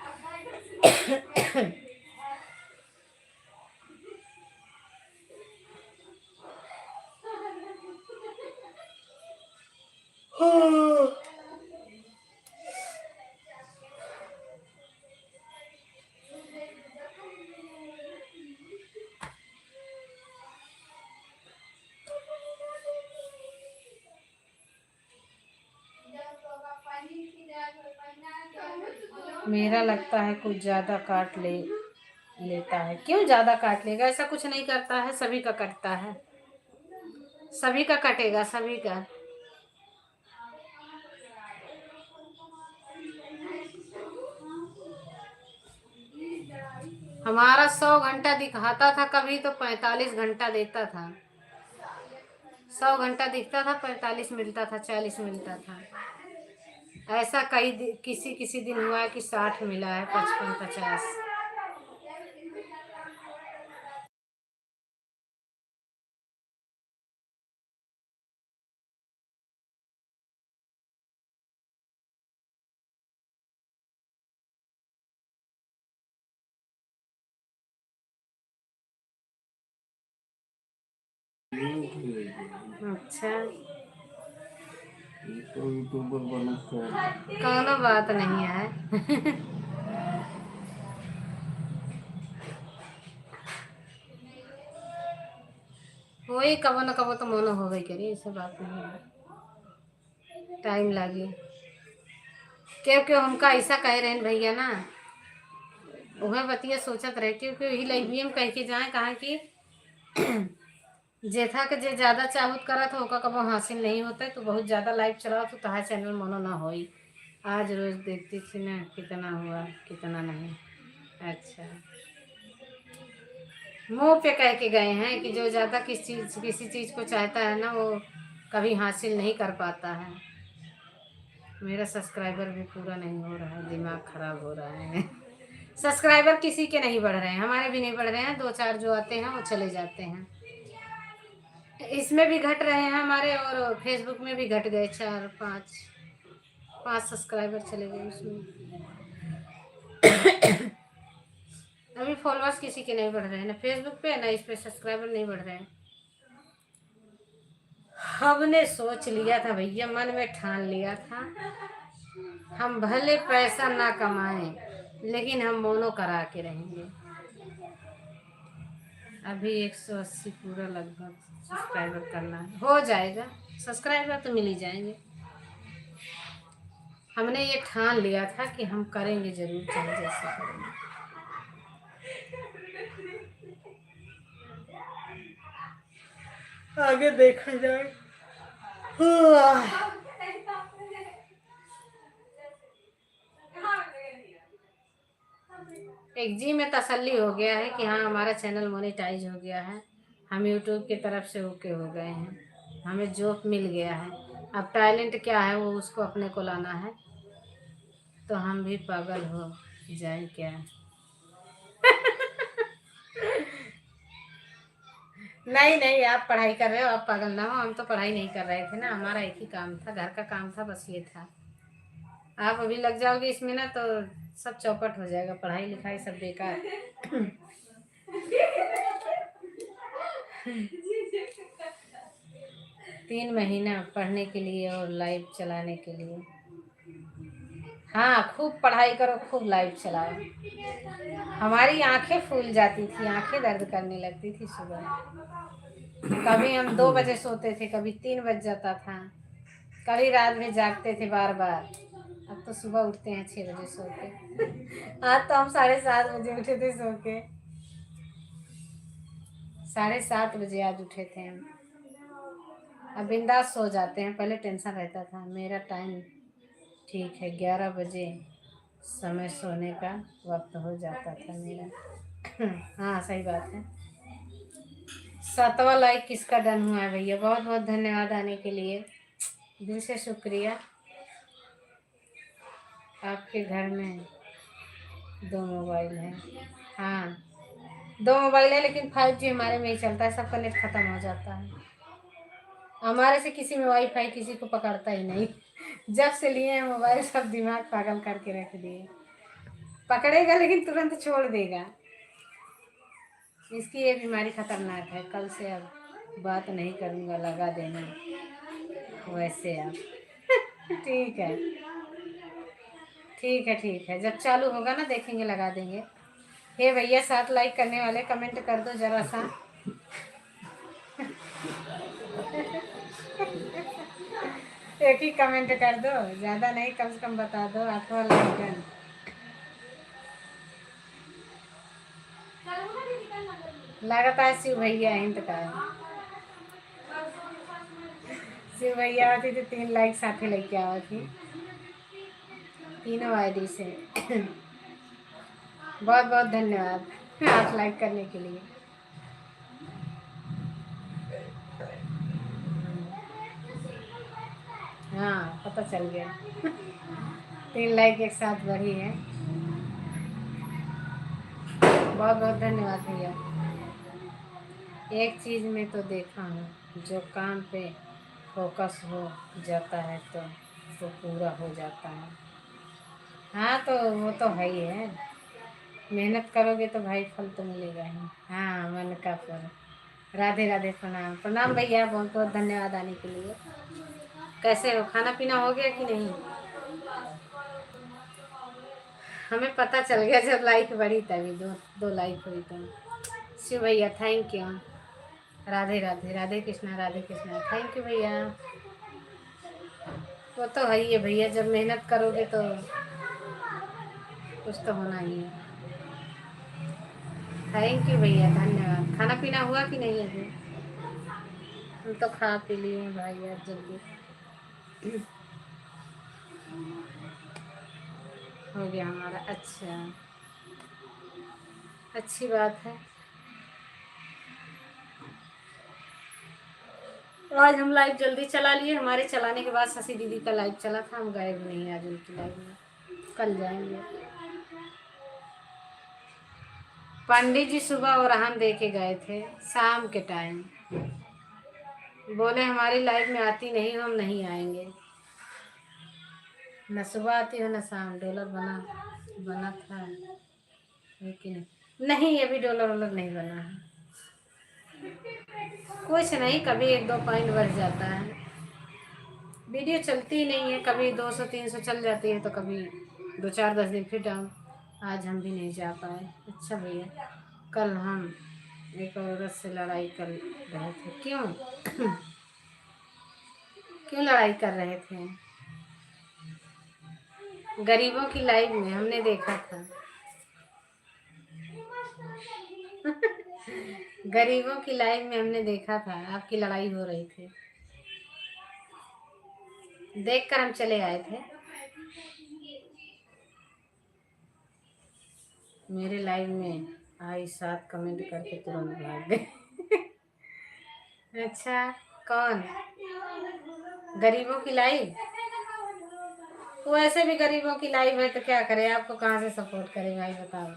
मेरा लगता है कुछ ज़्यादा काट लेता है। क्यों ज़्यादा काट लेगा? ऐसा कुछ नहीं करता है, सभी का कटता है, सभी का कटेगा, सभी का। हमारा 100 घंटा दिखाता था, कभी तो 45 घंटा देता था। 100 घंटा दिखता था, 45 मिलता था, 40 मिलता था। ऐसा किसी किसी दिन हुआ है कि 60 मिला है, 55, 50। अच्छा, कोनो बात नहीं है। वही कबो न कबो तो मोनो हो गई करी, ऐसा बात नहीं है, टाइम लगे। क्योंकि हमका ऐसा कह रहे हैं भैया ना, वह बतिया सोचत रहे, क्योंकि वही लाइब्रेरी में कह के जाए, कहा कि जेठा के जे ज्यादा चाहत करा था ओका कबो हासिल नहीं होता है, तो बहुत ज्यादा लाइव चलाओ तो तहार चैनल मनो ना होई। आज रोज देखती थी ना कितना हुआ कितना नहीं। अच्छा, मुंह पे कह के गए हैं कि जो ज्यादा किसी चीज को चाहता है ना, वो कभी हासिल नहीं कर पाता है। मेरा सब्सक्राइबर भी पूरा नहीं हो रहा है, दिमाग खराब हो रहा है। सब्सक्राइबर किसी के नहीं बढ़ रहे हैं, हमारे भी नहीं बढ़ रहे हैं, 2-4 जो आते हैं वो चले जाते हैं। इसमें भी घट रहे हैं हमारे, और फेसबुक में भी घट गए, 4-5 सब्सक्राइबर चले गए उसमें। अभी फॉलोअर्स किसी के नहीं बढ़ रहे हैं, ना फेसबुक पे ना इस पे सब्सक्राइबर नहीं बढ़ रहे हैं। हमने सोच लिया था भैया, मन में ठान लिया था, हम भले पैसा ना कमाएं लेकिन हम मोनो करा के रहेंगे। अभी 180 पूरा लगभग सब्सक्राइबर करना है, हो जाएगा। सब्सक्राइबर तो मिल ही जाएंगे। हमने ये ठान लिया था कि हम करेंगे जरूर, चाहे जैसे करेंगे। आगे देखा जाए। एक जी में तसल्ली हो गया है कि हाँ हमारा चैनल मोनेटाइज हो गया है, हम यूट्यूब की तरफ से ओके हो गए हैं, हमें जॉब मिल गया है। अब टैलेंट क्या है वो उसको अपने को लाना है, तो हम भी पागल हो जाए क्या। नहीं नहीं, आप पढ़ाई कर रहे हो, आप पागल ना हो। हम तो पढ़ाई नहीं कर रहे थे ना, हमारा एक ही काम था, घर का काम था, बस ये था। आप अभी लग जाओगे इसमें ना तो सब चौपट हो जाएगा, पढ़ाई लिखाई सब बेकार। 3 महीना पढ़ने के लिए और लाइव चलाने के लिए। हाँ खूब पढ़ाई करो, खूब लाइव चलाओ। हमारी आंखें फूल जाती थी, आंखें दर्द करने लगती थी सुबह। कभी हम 2 बजे सोते थे, कभी 3 बज जाता था, कभी रात में जागते थे बार बार। अब तो सुबह उठते हैं 6 बजे सो के। आज तो हम 7:30 बजे उठे थे सो के, 7:30 बजे आज उठे थे हम। अब बिंदास सो जाते हैं, पहले टेंशन रहता था। मेरा टाइम ठीक है, 11 बजे समय सोने का वक्त हो जाता था मेरा। हाँ सही बात है। 7वां लाइक किसका डन हुआ है भैया, बहुत बहुत धन्यवाद आने के लिए, दिल से शुक्रिया। आपके घर में 2 मोबाइल है? हाँ 2 मोबाइल है, लेकिन 5G हमारे में ही चलता है, सबका नेट खत्म हो जाता है। हमारे से किसी में वाईफाई किसी को पकड़ता ही नहीं। जब से लिए हैं मोबाइल सब दिमाग पागल करके रख दिए। पकड़ेगा लेकिन तुरंत छोड़ देगा। इसकी ये बीमारी खतरनाक है। कल से अब बात नहीं करूँगा, लगा देना वैसे आप। ठीक है ठीक है ठीक है, जब चालू होगा ना देखेंगे, लगा देंगे। हे भैया 7 लाइक करने वाले कमेंट कर दो जरा सा। एक ही कमेंट कर दो, ज़्यादा नहीं, कम से कम बता दो 8वां लाइक डन। लगता है शिव भैया हिंट का है। शिव भैया आती थी 3 लाइक साथ ही लेके आती थी, तीनों आईडी से। बहुत बहुत धन्यवाद 8 लाइक करने के लिए। हाँ पता चल गया। 3 लाइक एक साथ बढ़ी है। बहुत बहुत धन्यवाद भैया। एक चीज़ में तो देखा हूँ, जो काम पे फोकस हो जाता है तो वो पूरा हो जाता है। हाँ तो वो तो है ही है, मेहनत करोगे तो भाई फल तो मिलेगा ही। हाँ मन का फल। राधे राधे, प्रणाम प्रणाम भैया, बहुत बहुत धन्यवाद आने के लिए। कैसे हो, खाना पीना हो गया कि नहीं? हमें पता चल गया जब लाइक बढ़ी तभी, 2 लाइक हुई तो। शिव भैया thank you. Radhe Radhe, Radhe Krishna Radhe Krishna, thank you भैया। वो तो है ही है भैया, जब मेहनत करोगे तो कुछ तो होना ही है। थैंक यू भैया, धन्यवाद। खाना पीना हुआ कि नहीं अभी? हम तो खा पी लिए हैं भाई यार जल्दी। हो गया हमारा, अच्छा अच्छी बात है। आज हम लाइव जल्दी चला लिए, हमारे चलाने के बाद शशि दीदी का लाइव चला था, हम गए भी नहीं आज उनकी लाइव में, कल जाएंगे। पंडित जी सुबह वरहन दे के गए थे शाम के टाइम, बोले हमारी लाइव में आती नहीं हो, हम नहीं आएंगे। न सुबह आती हो न शाम, डॉलर बना बना था लेकिन नहीं, अभी डॉलर वॉलर नहीं बना है। कुछ नहीं, कभी 1-2 पॉइंट बढ़ जाता है। वीडियो चलती ही नहीं है, कभी 200-300 चल जाती है तो कभी 2-4-10 दिन फिर डाउन। आज हम भी नहीं जा पाए। अच्छा भैया, कल हम एक औरत से लड़ाई कर रहे थे। क्यों? क्यों लड़ाई कर रहे थे? गरीबों की लाइफ में हमने देखा था। गरीबों की लाइफ में हमने देखा था आपकी लड़ाई हो रही थी, देखकर हम चले आए थे। मेरे लाइव में आई 7 कमेंट करके तुरंत भाग गए। अच्छा, कौन? गरीबों की लाइव? वो ऐसे भी गरीबों की लाइव है तो क्या करे, आपको कहाँ से सपोर्ट करे भाई बताओ।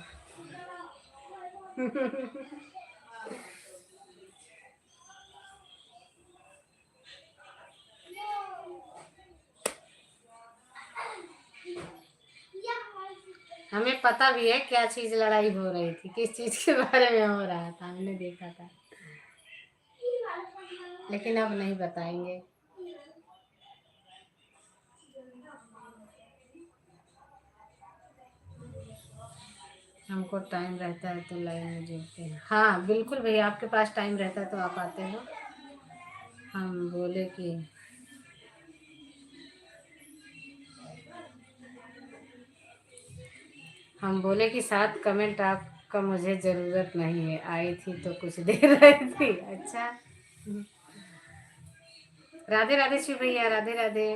हमें पता भी है क्या चीज लड़ाई हो रही थी, किस चीज के बारे में हो रहा था, हमने देखा था, लेकिन अब नहीं बताएंगे। हमको टाइम रहता है तो लाइव में जुड़ते हैं। हाँ बिल्कुल भैया, आपके पास टाइम रहता है तो आप आते हो। हम बोले कि हम बोले कि 7 कमेंट आपका मुझे ज़रूरत नहीं है, आई थी तो कुछ देर रही थी। अच्छा, राधे राधे शिव भैया, राधे राधे।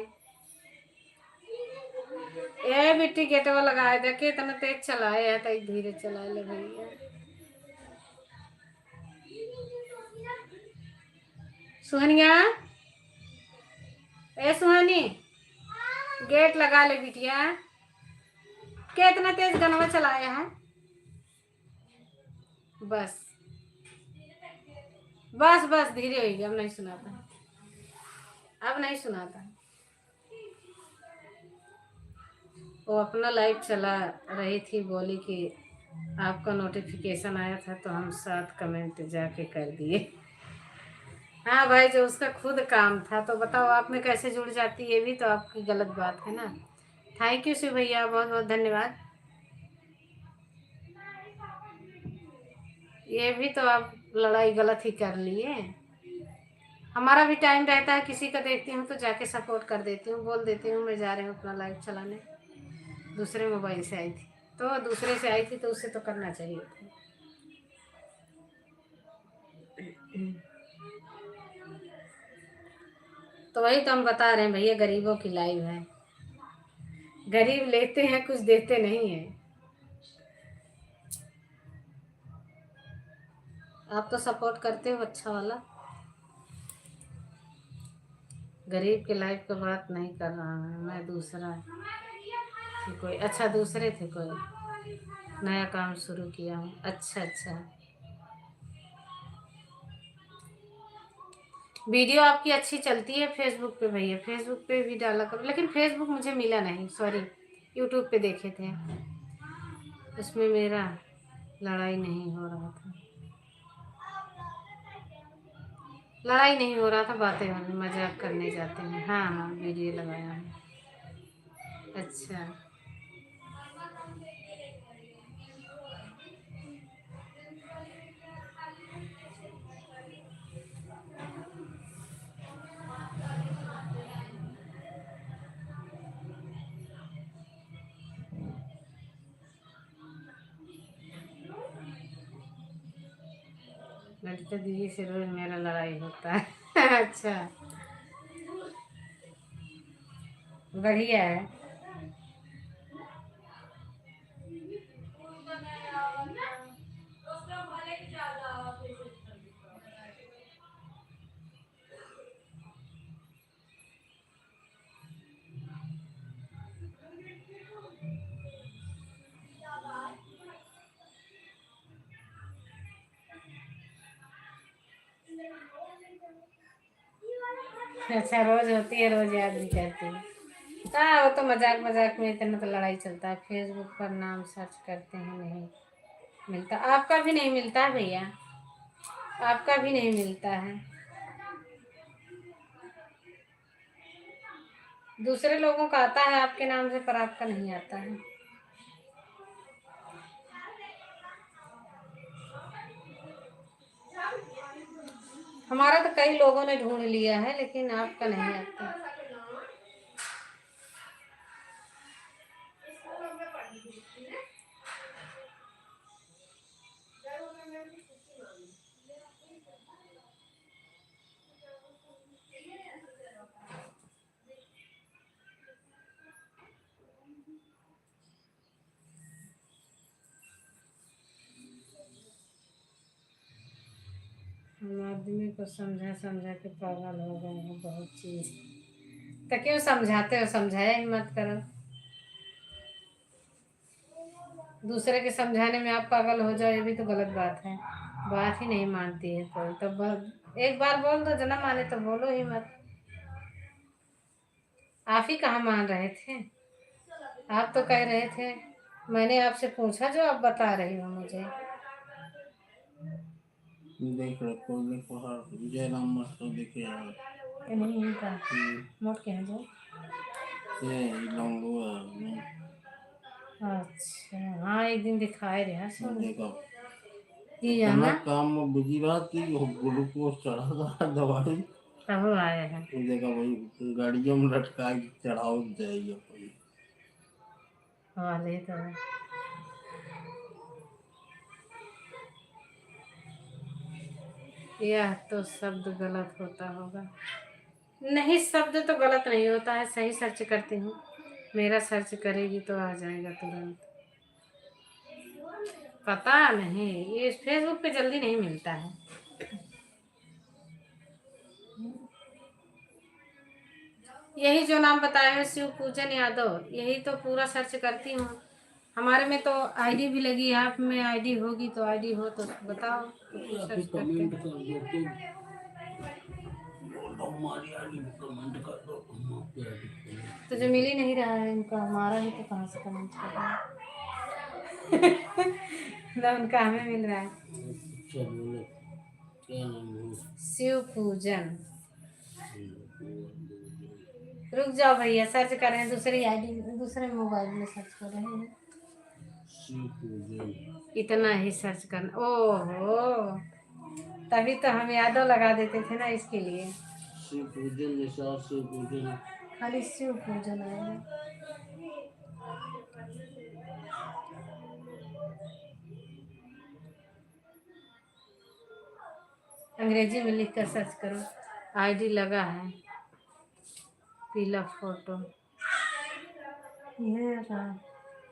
ए बेटी गेटवा लगाए दे के, इतना तेज चलाए है तो धीरे चलाए ले भैया। सुहनिया, ए सुहानी, गेट लगा ले बिटिया। क्या इतना तेज गनवा चलाया है? बस बस बस, धीरे होगी, अब नहीं सुनाता, अब नहीं सुनाता। वो अपना लाइव चला रही थी, बोली कि आपका नोटिफिकेशन आया था तो हम 7 कमेंट जाके कर दिए। हाँ भाई, जो उसका खुद काम था तो बताओ आप में कैसे जुड़ जाती, ये भी तो आपकी गलत बात है ना। थैंक यू शिव भैया, बहुत बहुत धन्यवाद। ये भी तो आप लड़ाई गलत ही कर लिए। हमारा भी टाइम रहता है, किसी का देखती हूँ तो जाके सपोर्ट कर देती हूँ, बोल देती हूँ मैं जा रही हूँ अपना लाइव चलाने। दूसरे मोबाइल से आई थी तो दूसरे से आई थी तो उससे तो करना चाहिए था। तो वही तो हम बता रहे हैं भैया, गरीबों की लाइव है। गरीब लेते हैं, कुछ देते नहीं है। आप तो सपोर्ट करते हो अच्छा वाला। गरीब के लाइफ की बात नहीं कर रहा हूँ मैं, दूसरा कि कोई अच्छा, दूसरे थे कोई नया काम शुरू किया हूँ। अच्छा अच्छा, वीडियो आपकी अच्छी चलती है फेसबुक पे भैया, फेसबुक पे भी डाला करो, लेकिन फेसबुक मुझे मिला नहीं, सॉरी। यूट्यूब पे देखे थे, उसमें मेरा लड़ाई नहीं हो रहा था, लड़ाई नहीं हो रहा था, बातें होने मजाक करने जाते हैं। हाँ हाँ, वीडियो लगाया है। अच्छा, ललिता दीदी से रोज मेरा लड़ाई होता है। अच्छा, बढ़िया है। अच्छा, रोज होती है, रोज याद भी करती है। हाँ, वो तो मजाक मजाक में इतना तो लड़ाई चलता है, फेसबुक पर नाम सर्च करते हैं नहीं, मिलता, आपका भी नहीं मिलता है भैया, आपका भी नहीं मिलता है। दूसरे लोगों का आता है आपके नाम से, पर आपका नहीं आता है। हमारा तो कई लोगों ने ढूंढ लिया है, लेकिन आपका नहीं आता। हम आदमी को समझा समझा के पागल हो गए हैं बहुत चीज। तो क्यों समझाते हो, समझाया ही मत करो। दूसरे के समझाने में आप पागल हो जाओ, ये भी तो गलत बात है। बात ही नहीं मानती है कोई तो एक बार बोल दो, जना माने तो बोलो ही मत। आप ही कहाँ मान रहे थे, आप तो कह रहे थे। मैंने आपसे पूछा जो आप बता रही हो मुझे। देख रखो, देखो हर जयराम मास्टर देखे हैं। नहीं इनका मोट के हैं जो। ये लौंगो है अच्छा हाँ, एक दिन दिखाए रहे ना, देखो ये इतना जाना काम में बिजी रहा कि वो ग्लूकोज चढ़ा था दवाई। तब आए हैं। वो देखा भाई गाड़ियों में लटका के चढ़ाओ जाइए कोई। वाले तो यह तो शब्द गलत होता होगा। नहीं, शब्द तो गलत नहीं होता है, सही सर्च करती हूँ। मेरा सर्च करेगी तो आ जाएगा तुरंत। पता नहीं, ये फेसबुक पे जल्दी नहीं मिलता है। यही जो नाम बताए हो, शिव पूजन यादव, यही तो पूरा सर्च करती हूँ। हमारे में तो आईडी भी लगी है, आप में आईडी होगी तो आईडी हो तो बताओ, तो सर्च करते कमेंट हैं। कर दो तो बोलो, हमारी आईडी में कमेंट कर दो, हम आपकी आईडी कमेंट तो जो मिल ही नहीं रहा है इनका, हमारा ही तो कहाँ से कमेंट कर रहा है। ना उनका हमें मिल रहा है। अच्छा बोलो क्या नाम है? शिव पूजन। रुक जाओ भैया, सर्च कर रहे हैं, दूसरी आईडी दूसरे मोबाइल में सर्च कर रहे हैं। शिव पूजन। इतना ही सर्च करना, ओहो, तभी तो हम यादव लगा देते थे ना, इसके लिए। शिव पूजन निशार शिव पूजन। खाली शिव पूजन आएगा। अंग्रेजी में लिख कर सर्च करो, आईडी लगा है, पीला फोटो ये रहा।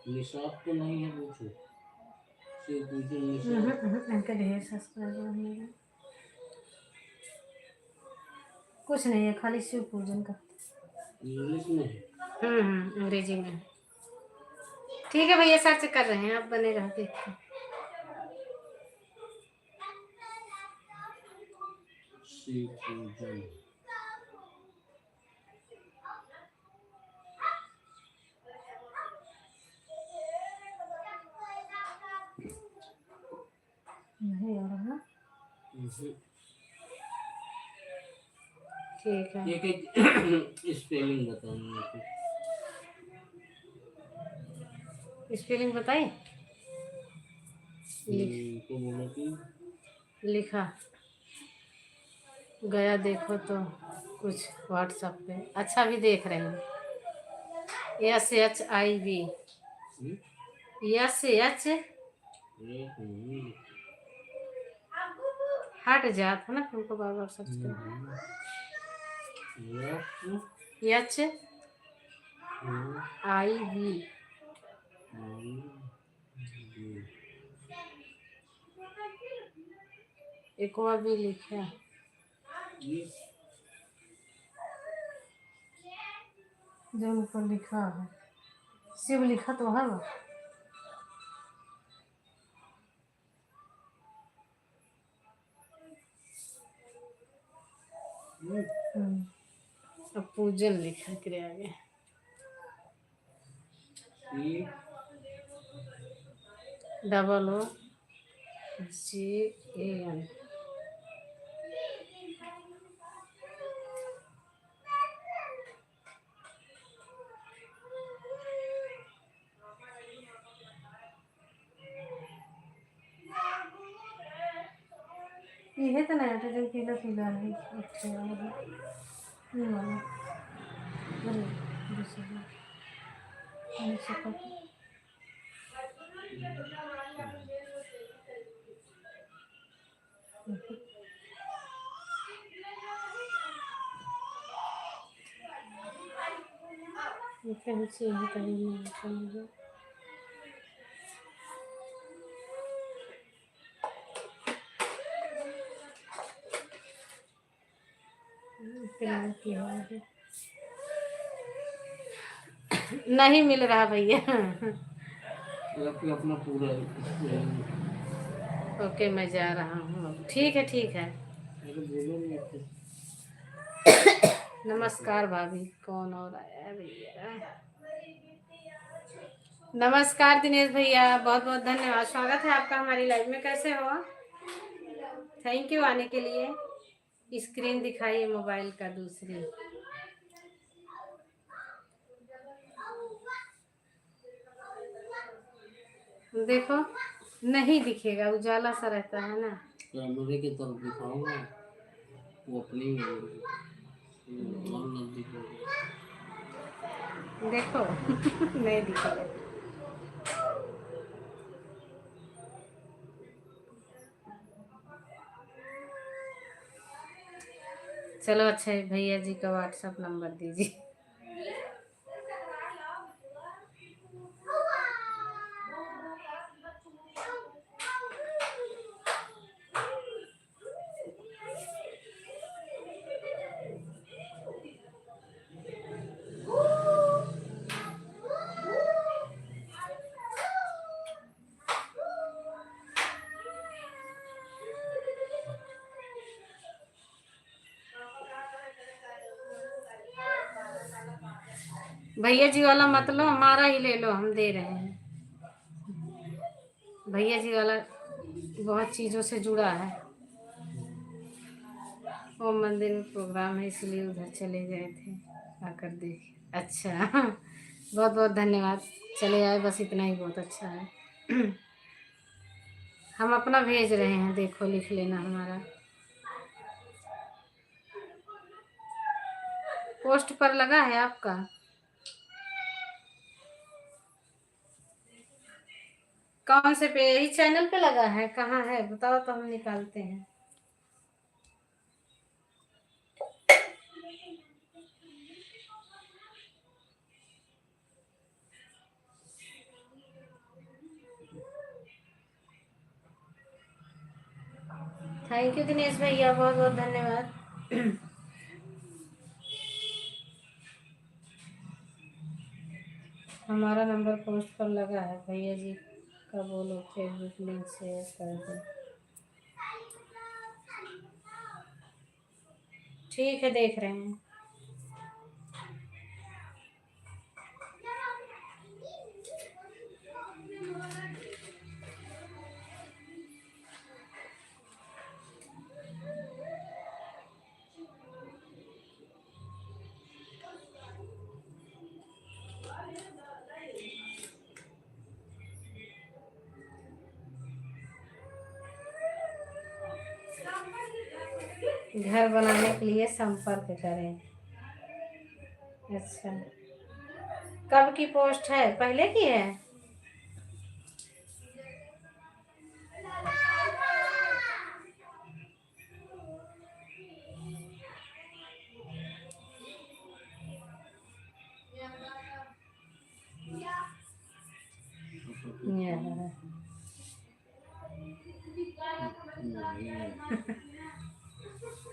निशाद तो नहीं है, पूछो शिव पूजन निशाद। इनका ढेर सब्सक्राइबर है। कुछ नहीं है, खाली शिव पूजन का। इंग्लिश में है। अंग्रेजी में है। ठीक है भैया, सर्च कर रहे हैं, आप बने रहो देखिए। शिव पूजन। नहीं आ रहा ना। ठीक है, एक एक स्पेलिंग बताना आपको। स्पेलिंग बताइए। को बोला कि लिखा गया, देखो तो कुछ व्हाट्सएप पे अच्छा भी देख रहे हैं। SHIV, SH हट जाता ना, तुमको बार बार सर्च कर। HIV एक और भी लिखा, जो ऊपर लिखा है शिव लिखा तो है वो। अब पूजन लिखा के आगे। Double O JAN। ये तो नया था जो पीला पीला है। अच्छा वाला। ये वाला। अरे दूसरा। नीचे का। ये फैंसी है कहीं नहीं समझे। फिल्म की है। नहीं मिल रहा भैया। अपना पूरा ओके मैं जा रहा हूँ अब। ठीक है ठीक है। अरे बोलो नहीं तो। नमस्कार भाभी। कौन और आया है भैया? नमस्कार दिनेश भैया, बहुत बहुत धन्यवाद, स्वागत है आपका हमारी लाइव में। कैसे हो? थैंक यू आने के लिए। स्क्रीन दिखाइए मोबाइल का दूसरी। देखो नहीं दिखेगा, उजाला सा रहता है ना। कैमरे की तरफ दिखाऊंगा, वो अपनी और नजदीक हो गया। देखो नहीं दिखेगा। चलो अच्छा है, भैया जी का व्हाट्सएप नंबर दीजिए। भैया जी वाला मत लो, हमारा ही ले लो, हम दे रहे हैं। भैया जी वाला बहुत चीज़ों से जुड़ा है। वो मंदिर में प्रोग्राम है इसलिए उधर चले गए थे, आकर देखे। अच्छा बहुत बहुत धन्यवाद। चले आए बस इतना ही बहुत अच्छा है। हम अपना भेज रहे हैं, देखो लिख लेना हमारा। पोस्ट पर लगा है आपका? कौन से पे? यही चैनल पे लगा है? कहाँ है बताओ तो हम निकालते हैं। थैंक यू दिनेश भैया, बहुत बहुत धन्यवाद। हमारा नंबर पोस्ट पर लगा है, भैया जी का बोलो फेसबुक लिंक शेयर कर दो। ठीक है देख रहे हैं। घर बनाने के लिए संपर्क करें। अच्छा कब की पोस्ट है? पहले की है?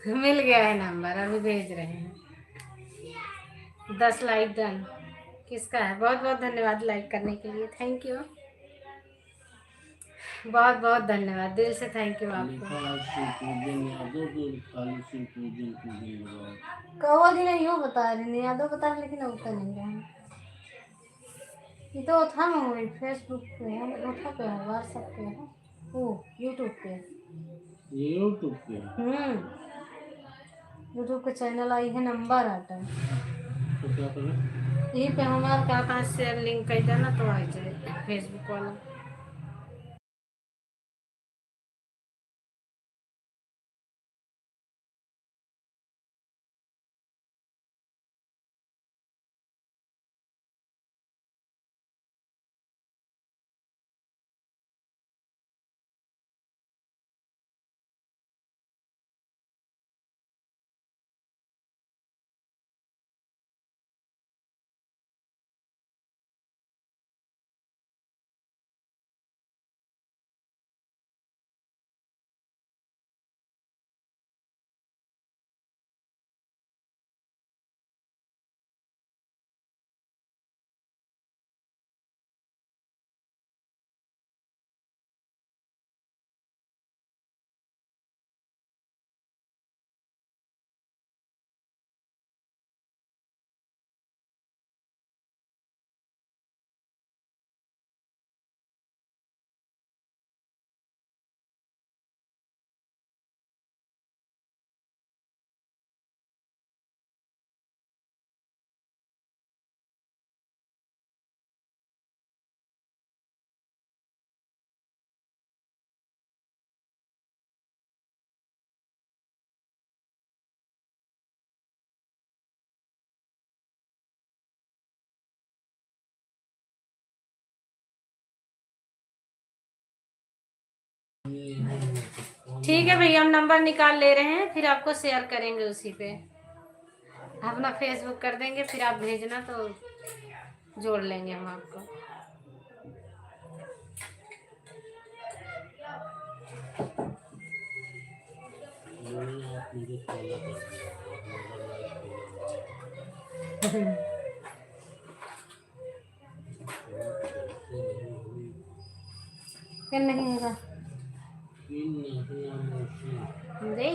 मिल गया है नंबर, अभी भेज रहे हैं। 10 लाइक डन। किसका है? बहुत बहुत धन्यवाद लाइक करने के लिए, थैंक यू। बहुत बहुत धन्यवाद, दिल से थैंक यू आपको। कौवा जी ने यूँ बता रही नहीं, यादव बता रही लेकिन होता नहीं रहा। ये तो था मैं फेसबुक पे है, उठा पे है, व्हाट्सएप पे है, ओ यूट्यूब पे। ये यूट्यूब पे है। यूट्यूब के चैनल आई है, नंबर आता है तो क्या करें? यही पे हमारे क्या कहाँ शेयर लिंक कर देना तो आ जाए फेसबुक वाला। ठीक है भैया, हम नंबर निकाल ले रहे हैं, फिर आपको शेयर करेंगे उसी पे। अपना फेसबुक कर देंगे, फिर आप भेजना तो जोड़ लेंगे हम आपको। आप मुझे फॉलो कर दिया, हमारा लाइक फॉलो नहीं हुई। फिर नहीं होगा इन नहीं आमोशी। दे।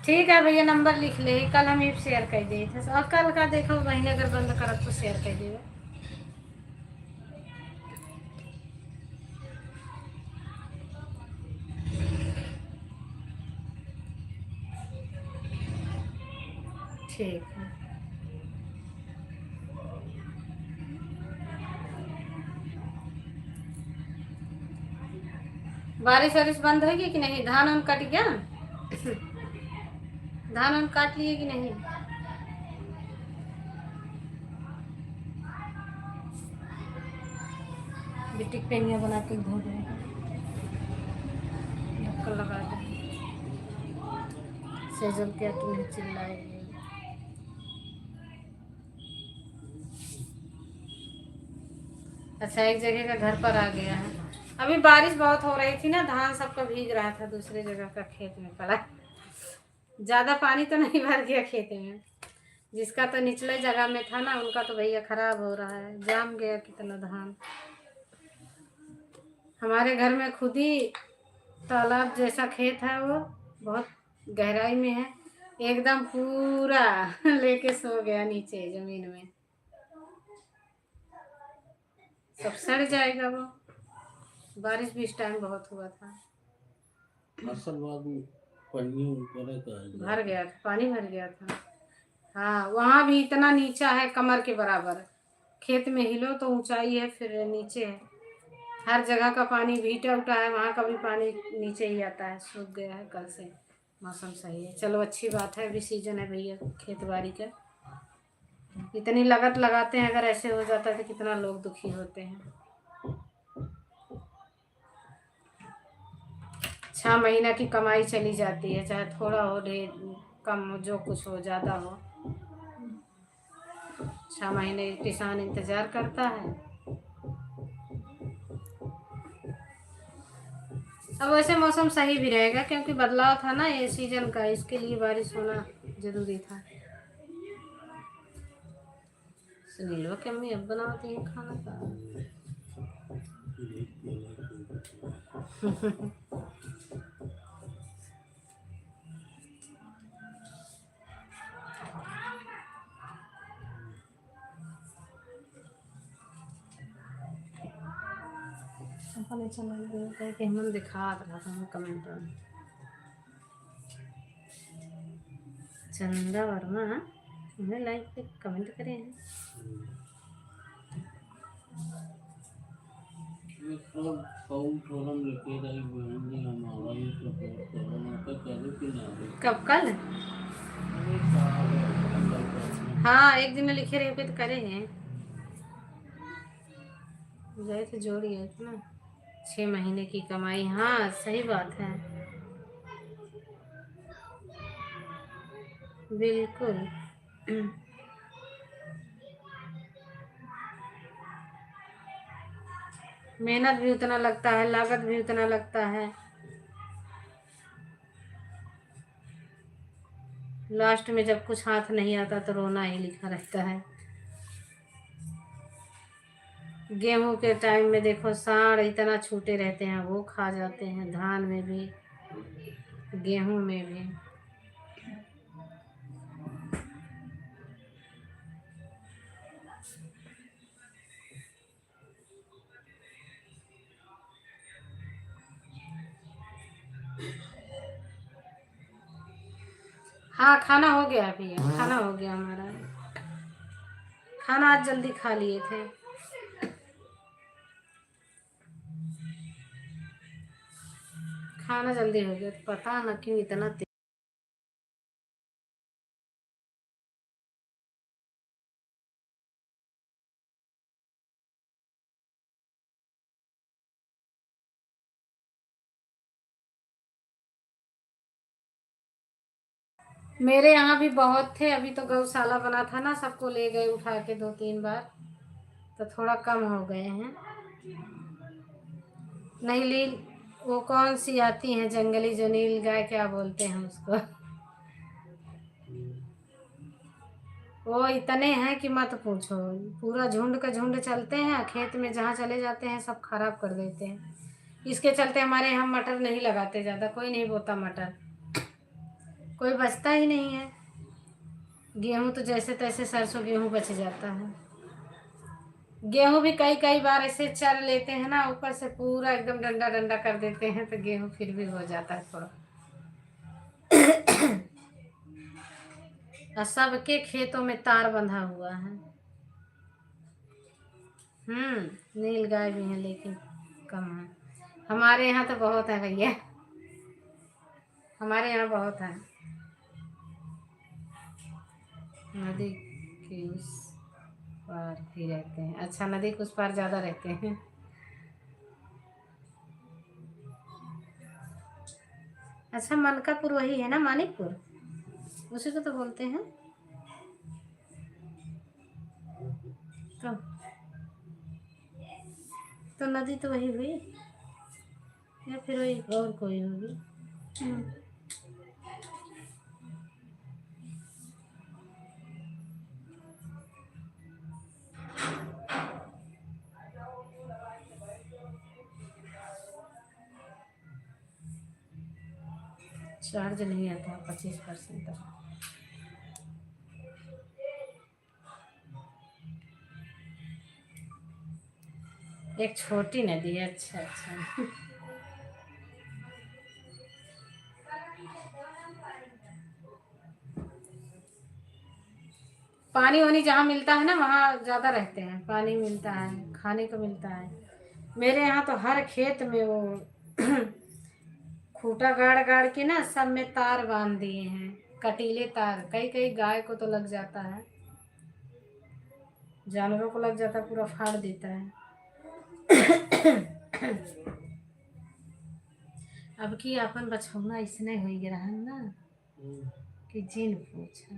ठीक है भैया, नंबर लिख ले, कल हम ही शेयर कर दिए थे, और कल का देखो महीने अगर बंद करत तो शेयर कर दिए। ठीक है। बारिश वारिश बंद होगी कि नहीं? धान उन कट गया? धान उन काट लिए कि नहीं? बिटिक पेनिया बना के धो दे, ढक्कन लगा दे, सेजल क्या तुम्हें चिल्लाएगी। अच्छा, एक जगह का घर पर आ गया है। अभी बारिश बहुत हो रही थी ना, धान सबका भीग रहा था, दूसरे जगह का खेत में पड़ा। ज्यादा पानी तो नहीं भर गया खेत में, जिसका तो निचले जगह में था ना, उनका तो भैया खराब हो रहा है, जाम गया कितना धान। हमारे घर में खुद ही तालाब जैसा खेत है, वो बहुत गहराई में है, एकदम पूरा लेके सो गया नीचे जमीन में, सब सड़ जाएगा वो। बारिश भी इस टाइम बहुत हुआ था, असल बात में पानी ऊपर है का है भर गया था, पानी भर गया था। हाँ, वहाँ भी इतना नीचा है, कमर के बराबर। खेत में हिलो तो ऊंचाई है, फिर नीचे है। हर जगह का पानी भीटा उठा है, वहाँ का भी पानी नीचे ही आता है, सूख गया है कल से। मौसम सही है, चलो अच्छी बात है, अभी सीजन है भैया खेती बाड़ी का। इतनी लागत लगाते हैं, अगर ऐसे हो जाता है तो कितना लोग दुखी होते हैं। 6 महीना की कमाई चली जाती है, चाहे थोड़ा हो ढेर कम हो, जो कुछ हो ज़्यादा हो, 6 महीने किसान इंतजार करता है। अब वैसे मौसम सही भी रहेगा, क्योंकि बदलाव था ना ये सीजन का, इसके लिए बारिश होना जरूरी था। सुनील के अम्मी अब बनाती हैं खाना का। पता चला कि हम दिखा रहा था कमेंट में। चंदा वर्मा उन्हें लाइक पे कमेंट करे हैं। कब कल? हाँ, एक दिन में लिखे रहे तो करे हैं, गए थे जोड़ी गए थे ना। 6 महीने की कमाई, हाँ सही बात है, बिल्कुल। मेहनत भी उतना लगता है, लागत भी उतना लगता है, लास्ट में जब कुछ हाथ नहीं आता तो रोना ही लिखा रहता है। गेहूं के टाइम में देखो, साढ़ इतना छूटे रहते हैं, वो खा जाते हैं, धान में भी गेहूं में भी। हाँ, खाना हो गया भैया, खाना हो गया हमारा। खाना आज जल्दी खा लिए थे। खाना जल्दी हो गया, पता ना क्यों इतना मेरे यहाँ भी बहुत थे, अभी तो गौशाला बना था ना, सबको ले गए उठा के 2-3 बार, तो थोड़ा कम हो गए हैं। नहीं लील, वो कौन सी आती हैं जंगली, जो नील गाय क्या बोलते हैं उसको, वो इतने हैं कि मत पूछो। पूरा झुंड का झुंड चलते हैं, खेत में जहाँ चले जाते हैं सब खराब कर देते हैं। इसके चलते हमारे यहाँ मटर नहीं लगाते, ज़्यादा कोई नहीं बोता मटर, कोई बचता ही नहीं है। गेहूं तो जैसे तैसे, सरसों गेहूं बच जाता है। गेहूं भी कई कई बार ऐसे चर लेते हैं ना, ऊपर से पूरा एकदम डंडा डंडा कर देते हैं, तो गेहूं फिर भी हो जाता है थोड़ा। और सबके खेतों में तार बंधा हुआ है। नील गाय भी है लेकिन कम है। हमारे यहाँ तो बहुत है भैया, हमारे यहाँ बहुत है। नदी के उस पार ही रहते हैं। अच्छा, नदी के उस पार ज़्यादा रहते हैं। अच्छा, मनकापुर वही है ना, मानिकपुर, उसी को तो बोलते हैं। तो नदी तो वही हुई, या फिर वही और कोई होगी। हम्म। चार्ज नहीं आता 25% तक। एक छोटी नदी है। अच्छा अच्छा। पानी वानी जहाँ मिलता है ना वहाँ ज़्यादा रहते हैं, पानी मिलता है, खाने को मिलता है। मेरे यहाँ तो हर खेत में वो खूटा गाड़ गाड़ के ना सब में तार बांध दिए हैं, कटीले तार। कई कई गाय को तो लग जाता है, जानवरों को लग जाता है, पूरा फाड़ देता है। अब की अपन बछौना इसने हो गया है ना कि जिन पूछा।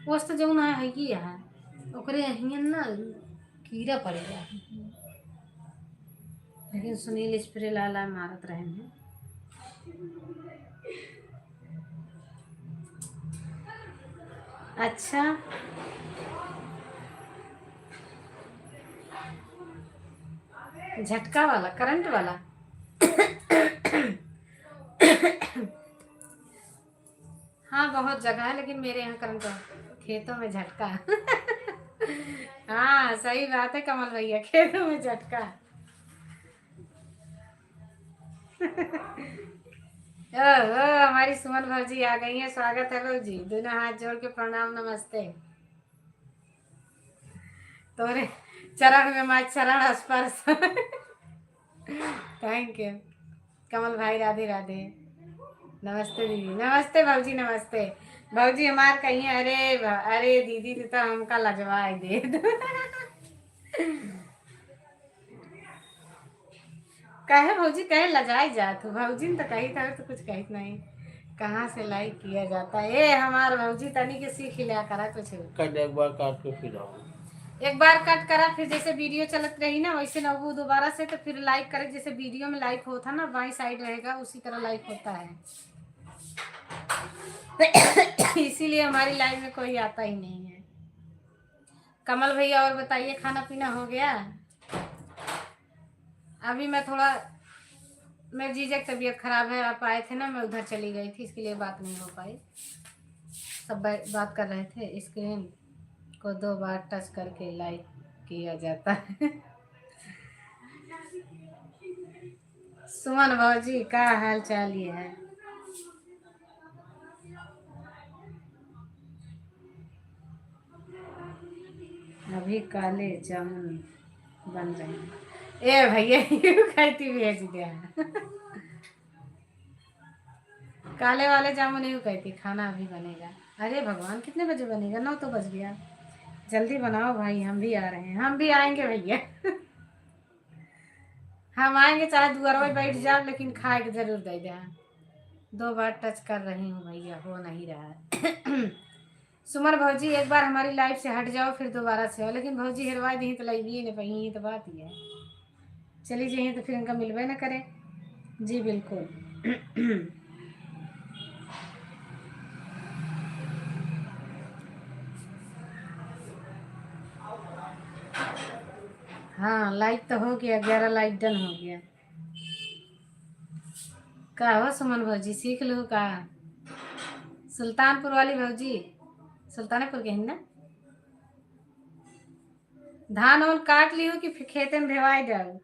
वस्त जो ना है कि है ओकरे हियन ना कीड़ा पड़ेगा, लेकिन सुनील स्प्रे ला ला मारत रहे हैं। अच्छा झटका वाला, करंट वाला। हाँ बहुत जगह है, लेकिन मेरे यहाँ करंट खेतों में झटका। हाँ सही बात है कमल भैया, खेतों में झटका। ओहो हमारी सुमन भौजी आ गई है, स्वागत है भौजी, दोनों हाथ जोड़ के प्रणाम नमस्ते। तोरे चरण में माँ चरण स्पर्श। थैंक यू कमल भाई, राधे राधे। नमस्ते दीदी, नमस्ते भौजी, नमस्ते भौजी। हमार कहीं अरे अरे दीदी तो हमका लजवाए दे। कहे भौजी, कहे लजाई जात भौजी ने तो कही था तो कुछ कही नहीं। कहाँ से लाइक किया जाता है? ए हमार भौजी तनी के सीख लिया करा कुछ। कट एक बार काट के फिर आओ। एक बार कट करा, फिर जैसे वीडियो चलत रही ना वैसे ना वो दोबारा से, तो फिर लाइक करे जैसे वीडियो में लाइक होता ना बाई साइड रहेगा उसी तरह लाइक होता है। इसीलिए हमारी लाइफ में कोई आता ही नहीं है। कमल भैया और बताइए, खाना पीना हो गया? अभी मैं थोड़ा, मेरे जीजा की तबीयत खराब है, आप आए थे ना, मैं उधर चली गई थी, इसके लिए बात नहीं हो पाई। सब बात कर रहे थे। स्क्रीन को 2 बार टच करके लाइक किया जाता है। सुमन भौजी का हाल चाल ये है? अभी काले जामुन बन रहे हैं। ए भैया यू कहती भेज दिया। काले वाले जामुन यू कहती खाना अभी बनेगा। अरे भगवान कितने बजे बनेगा? 9 तो बज गया। जल्दी बनाओ भाई, हम भी आ रहे हैं, हम भी आएंगे भैया। हम आएंगे चाहे दुआर में बैठ जाओ, लेकिन खाए के जरूर दे दे। 2 बार टच कर रही हूँ भैया, हो नहीं रहा है। सुमन भौजी एक बार हमारी लाइफ से हट जाओ फिर दोबारा से हो, लेकिन भौजी हिरवा दी तो लगी नहीं पही, तो बात ही है। चली जाइए तो फिर इनका मिलवे न करे। जी बिल्कुल। हाँ लाइक तो हो गया, 11 लाइक डन हो गया। का हो सुमन भौजी, सीख लो का? सुल्तानपुर वाली भौजी, सुल्तानपुर के हैं ना? धान वान काट ली हो कि फिर खेते में भेवाए जाओ?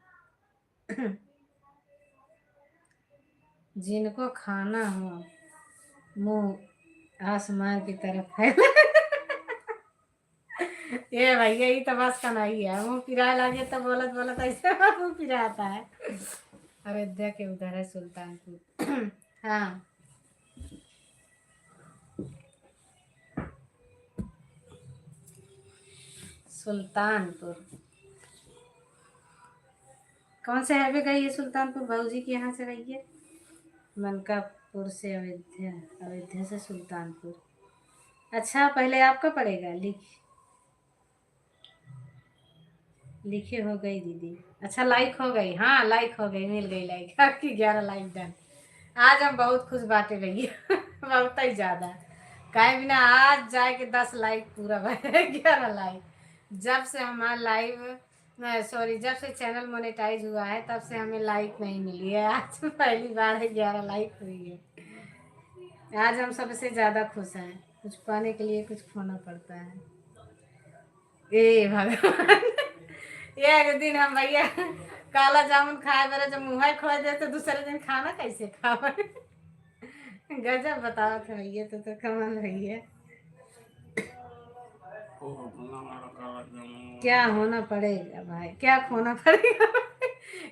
जिनको खाना हो मुंह आसमान की तरफ है। ये भैया ये तो बस का नहीं है, मुंह पिराए लगे तो बोलत बोलत ऐसे मुंह पिराता है। अयोध्या के उधर है सुल्तानपुर। हाँ सुल्तानपुर कौन से हाईवे गई है? सुल्तानपुर भौजी के यहाँ से गई है। मनकापुर से अयोध्या, अयोध्या से सुल्तानपुर। अच्छा पहले आपका पड़ेगा, लिखे हो गई दीदी। अच्छा लाइक हो गई, हाँ लाइक हो गई, मिल गई लाइक आपकी, 11 लाइक डन। आज हम बहुत खुश बातें भैया। बहुत ही ज़्यादा, काहे बिना आज जाए के 10 लाइक पूरा भर। 11 लाइक जब से हमारा लाइव मैं सॉरी, जब से चैनल मोनेटाइज हुआ है तब से हमें लाइक नहीं मिली है। आज पहली बार है 11 लाइक हुई है। आज हम सबसे ज़्यादा खुश हैं। कुछ पाने के लिए कुछ खोना पड़ता है। ए भगवान। ये एक दिन हम भैया काला जामुन खाए मेरे जब मुँह खोल दे तो दूसरे दिन खाना कैसे खावे। गजब बताओ थे भैया, तो कमाल भैया। वो अपना हमारा काला जामुन क्या होना पड़ेगा भाई, क्या खोना पड़ेगा।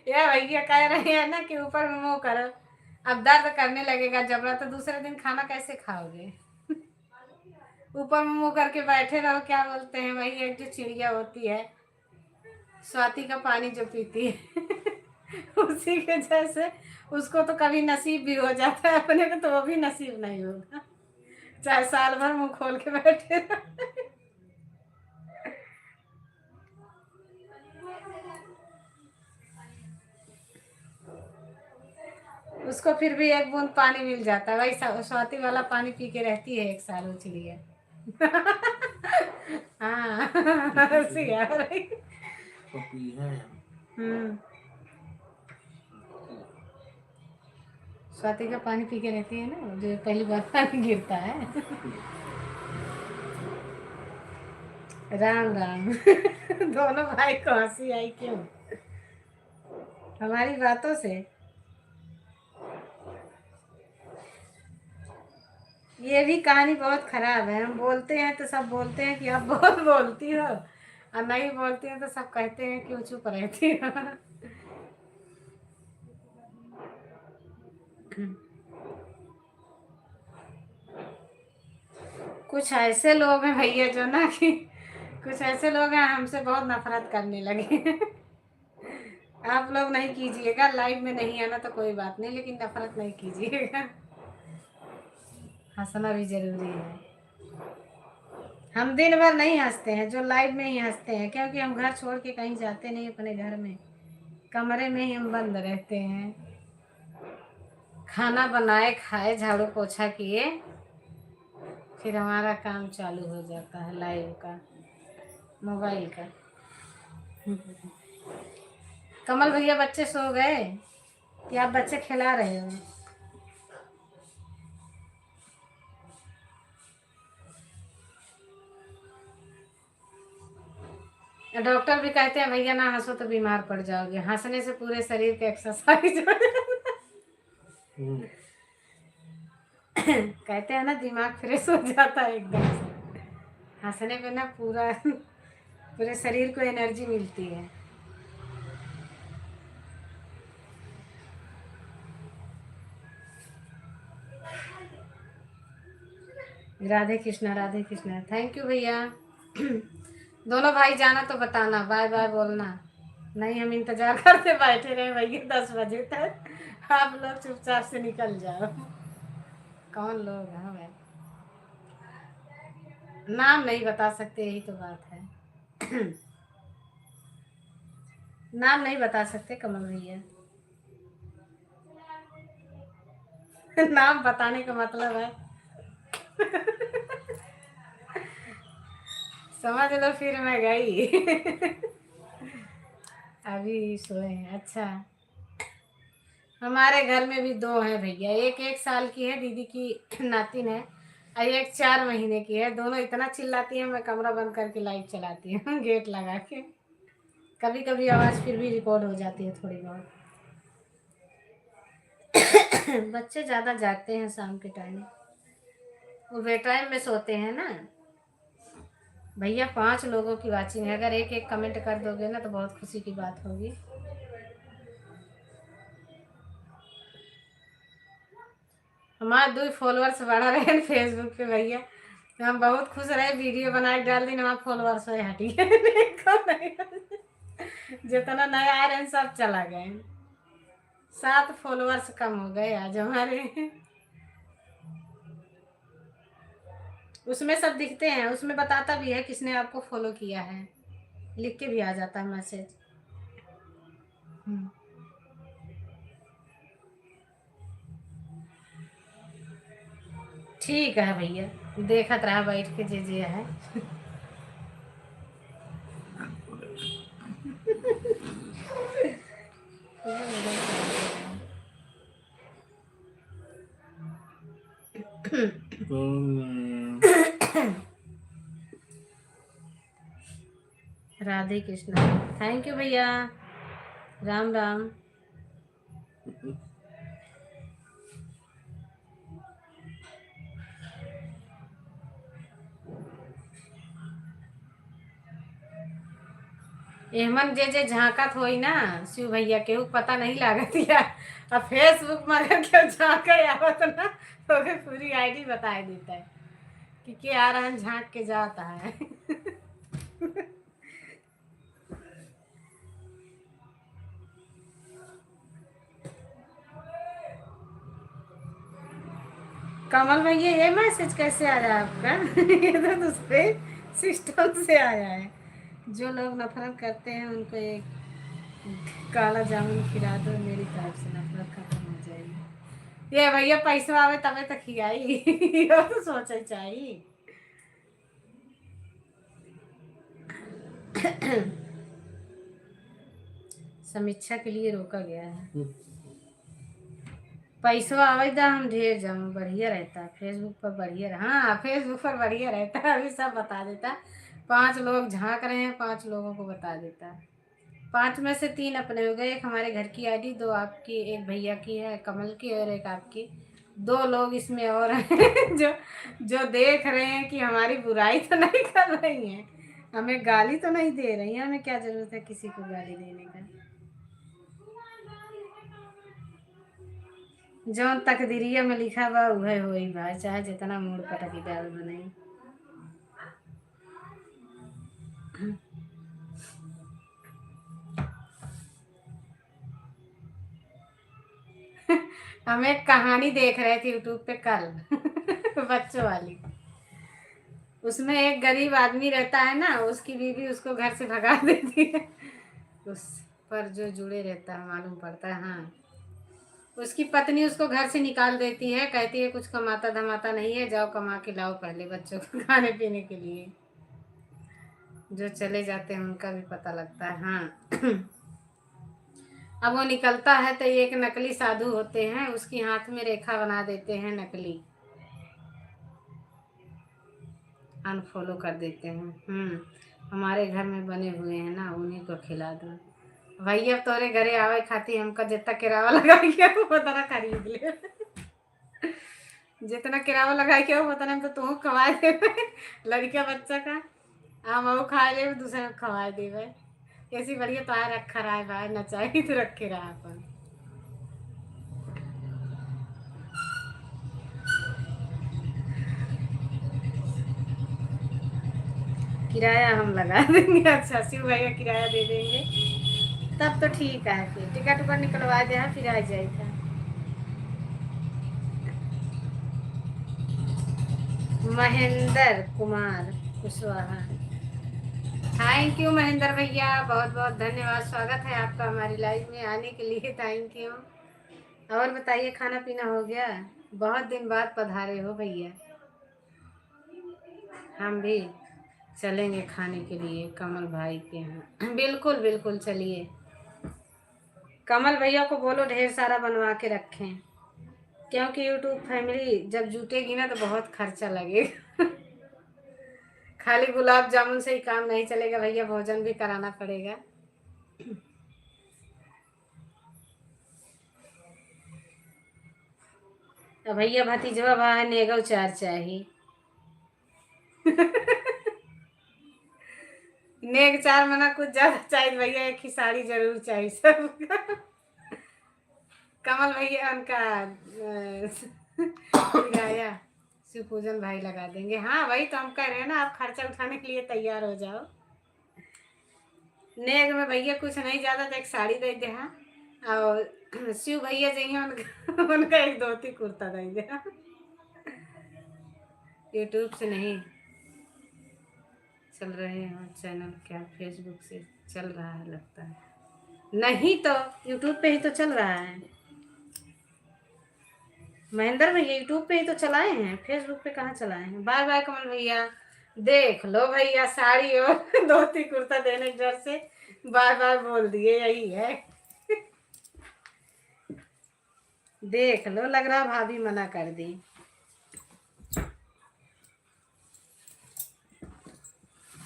ये भैया कह रहे हैं ना कि ऊपर में मुंह करो, अब दर्द करने लगेगा जबड़ा तो दूसरे दिन खाना कैसे खाओगे। ऊपर में मुंह करके बैठे रहो। क्या बोलते हैं वही एक जो चिड़िया होती है स्वाति का पानी जो पीती है। उसी के जैसे उसको तो कभी नसीब भी हो जाता है, अपने को तो वो भी नसीब नहीं होगा, चाहे साल भर मुंह खोल के बैठे रहो। उसको फिर भी एक बूंद पानी मिल जाता है, वही स्वाति वाला पानी पी के रहती है 1 साल वो चिड़िया। हाँ। हंसी आ रही। पपी है। हम्म। स्वाति का पानी पी के रहती है ना, जो पहली बार पानी गिरता है। राम राम। दोनों भाई को हंसी आई क्यों हमारी बातों से। ये भी कहानी बहुत खराब है। हम बोलते हैं तो सब बोलते हैं कि आप बहुत बोलती हो, और नहीं बोलती हो तो सब कहते हैं क्यों चुप रहती हो। कुछ ऐसे लोग हैं भैया जो ना कि कुछ ऐसे लोग हैं हमसे बहुत नफरत करने लगे। आप लोग नहीं कीजिएगा, लाइव में नहीं आना तो कोई बात नहीं, लेकिन नफरत नहीं कीजिएगा। हंसना भी जरूरी है। हम दिन भर नहीं हंसते हैं, जो लाइव में ही हंसते हैं, क्योंकि हम घर छोड़ के कहीं जाते नहीं, अपने घर में कमरे में ही हम बंद रहते हैं। खाना बनाए, खाए, झाड़ू पोछा किए, फिर हमारा काम चालू हो जाता है लाइव का, मोबाइल का। कमल भैया बच्चे सो गए कि आप बच्चे खिला रहे हो? डॉक्टर भी कहते हैं भैया ना हंसो तो बीमार पड़ जाओगे, हंसने से पूरे शरीर के एक्सरसाइज हो जाता है। कहते हैं ना दिमाग फ्रेश हो जाता है एकदम से, हंसने पे ना पूरा पूरे शरीर को एनर्जी मिलती है। राधे कृष्णा, राधे कृष्णा। थैंक यू भैया। दोनों भाई जाना तो बताना, बाय बाय बोलना। नहीं हम इंतजार करते बैठे रहे भैया 10 बजे तक, आप लोग चुपचाप से निकल जाओ। कौन लोग हैं भाई? नाम नहीं बता सकते, यही तो बात है। नाम नहीं बता सकते कमल भैया। नाम बताने का मतलब है। समझ लो फिर मैं गई। अभी सोए हैं। अच्छा, हमारे घर में भी 2 हैं भैया, एक 1 साल की है दीदी की नातिन है, और एक 4 महीने की है। दोनों इतना चिल्लाती है, मैं कमरा बंद करके लाइट चलाती हूँ गेट लगा के। कभी कभी आवाज़ फिर भी रिकॉर्ड हो जाती है थोड़ी बहुत। बच्चे ज़्यादा जागते हैं शाम के टाइम, वो बेटाइम में सोते हैं ना। भैया 5 लोगों की वाचिंग है, अगर एक एक कमेंट कर दोगे ना तो बहुत खुशी की बात होगी। हमारे 2 फॉलोअर्स बढ़ा रहे हैं फेसबुक पे भैया, तो हम बहुत खुश रहे। वीडियो बना के डाल दी, हमारे फॉलोअर्स हो हटी जितना नया आ रहे हैं सब चला गए। 7 फॉलोअर्स कम हो गए आज हमारे। उसमें सब दिखते हैं, उसमें बताता भी है किसने आपको फॉलो किया है, लिख के भी आ जाता है मैसेज। ठीक है भैया, देखत रहा बैठ के जे जे है। राधे कृष्ण। थैंक यू भैया। राम राम। एमन जे जे झांकत होई ना शिव भैया के पता नहीं लागत या। अब फेसबुक में अगर क्यों झांके आवत ना तो फिर पूरी आईडी बता देता है कि क्या रहा झांक के जाता है। कमल भैया ये मैसेज कैसे आया आपका? ये तो उस पे सिस्टम से आया है। जो लोग नफरत करते हैं उनको एक काला जामुन खिला दो, मेरी तरफ से नफरत खत्म हो जाएगी। ये भैया पैसा आवे तबे तक खियाई। ये तो सोचे चाहिए। समीक्षा के लिए रोका गया है। पैसा आवेदा हम ढेर जाऊँ बढ़िया रहता है। फेसबुक पर बढ़िया, हाँ फेसबुक पर बढ़िया रहता है। अभी सब बता देता। 5 लोग झांक रहे हैं, 5 लोगों को बता देता। 5 में से 3 अपने हो गए। एक हमारे घर की आईडी, 2 आपकी, एक भैया की है कमल की और एक आपकी। 2 लोग इसमें और हैं जो जो देख रहे हैं कि हमारी बुराई तो नहीं कर रही हैं, हमें गाली तो नहीं दे रही हैं। हमें क्या जरूरत है किसी को गाली देने का। जौन तकदीरिया में लिखा बा उहे होई बा, चाहे जितना मूड पटकी डाल बनाई। हम एक कहानी देख रहे थे यूट्यूब पे कल। बच्चों वाली। उसमें एक गरीब आदमी रहता है ना, उसकी बीवी उसको घर से भगा देती है। उस पर जो जुड़े रहता है मालूम पड़ता है। हाँ, उसकी पत्नी उसको घर से निकाल देती है, कहती है कुछ कमाता धमाता नहीं है, जाओ कमा के लाओ पहले बच्चों को खाने पीने के लिए। जो चले जाते हैं उनका भी पता लगता है। हाँ। अब वो निकलता है तो एक नकली साधु होते हैं, उसकी हाथ में रेखा बना देते हैं नकली, अनफॉलो कर देते हैं। हमारे घर में बने हुए हैं ना, उन्हीं को खिला दो। भैया तोरे घरे आवे खाती हमका जितना किराया लगा के वो उतना खरीद ले। जितना किराया लगा के वो उतना तो तू खवा दे। लड़का बच्चा का हम वो खा ले, दूसरे को खवा देवे। ऐसी बढ़िया तार रखा रहा है भाई, नचाई तो रखे रहा अपन। किराया हम लगा देंगे। अच्छा शिव भैया किराया दे देंगे तब तो ठीक है। फिर टिकट उकट निकलवा दे, फिर आ जाएगा। महेंद्र कुमार कुशवाहा। थैंक यू महेंद्र भैया, बहुत बहुत धन्यवाद। स्वागत है आपका हमारी लाइफ में आने के लिए, थैंक यू। और बताइए खाना पीना हो गया? बहुत दिन बाद पधारे हो भैया। हम भी चलेंगे खाने के लिए कमल भाई के यहाँ। बिल्कुल बिल्कुल चलिए। कमल भैया को बोलो ढेर सारा बनवा के रखें, क्योंकि यूट्यूब फैमिली जब जुटेगी ना तो बहुत खर्चा लगेगा। खाली गुलाब जामुन से ही काम नहीं चलेगा भैया, भोजन भी कराना पड़ेगा। अब भैया भतीजवा भाई नेगो 4 चाहिए। नेग 4 मना कुछ ज्यादा चाहिए भैया, एक ही साड़ी जरूर चाहिए सबका। कमल भैया उनका किराया शिव पूजन भाई लगा देंगे। हाँ वही तो हम कह रहे हैं ना, आप खर्चा उठाने के लिए तैयार हो जाओ। नेग में भैया कुछ नहीं ज्यादा तो एक साड़ी दे दे। हाँ, और शिव भैया चाहिए उनका एक धोती कुर्ता दे दे। यूट्यूब से नहीं चल रहे हैं चैनल, क्या फेसबुक से चल रहा है लगता है। नहीं तो यूट्यूब पे ही तो चल रहा है महेंद्र भैया, यूट्यूब पे ही तो चलाए हैं, फेसबुक पे कहाँ चलाए हैं। बाय बाय कमल भैया। देख लो भैया साड़ी और धोती कुर्ता देने डर से बार बार बोल दिए, यही है। देख लो, लग रहा भाभी मना कर दी।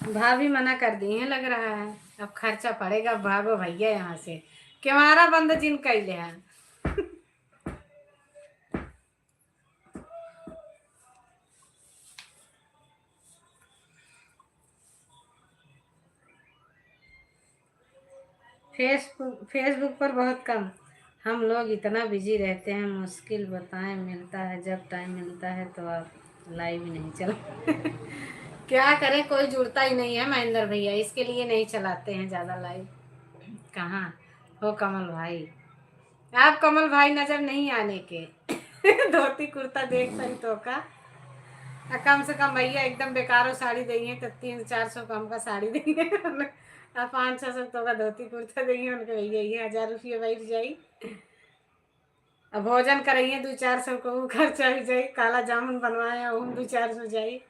भाभी मना कर दी है लग रहा है। अब खर्चा पड़ेगा, भागो भैया यहाँ से। क्योंरा बंद जिन कैले है। फेसबुक पर बहुत कम। हम लोग इतना बिजी रहते हैं, मुश्किल बताएं मिलता है, जब टाइम मिलता है तो आप लाइव ही नहीं चला। क्या करें, कोई जुड़ता ही नहीं है महेंद्र भैया, इसके लिए नहीं चलाते हैं ज़्यादा लाइव। कहाँ हो कमल भाई? आप कमल भाई नजर नहीं आने के। धोती कुर्ता देख सही तो का। कम से कम भैया एकदम बेकारो साड़ी देंगे तो 300-400 कम का साड़ी देंगे। अब 500-600 तो का धोती कुर्ता देंगे उनके भैया, ये 1000 रुपये बैठ जाई। अब भोजन करेंगे 200-400 को वो खर्चा भी जाई, काला जामुन बनवाए वो 200-400 जाई।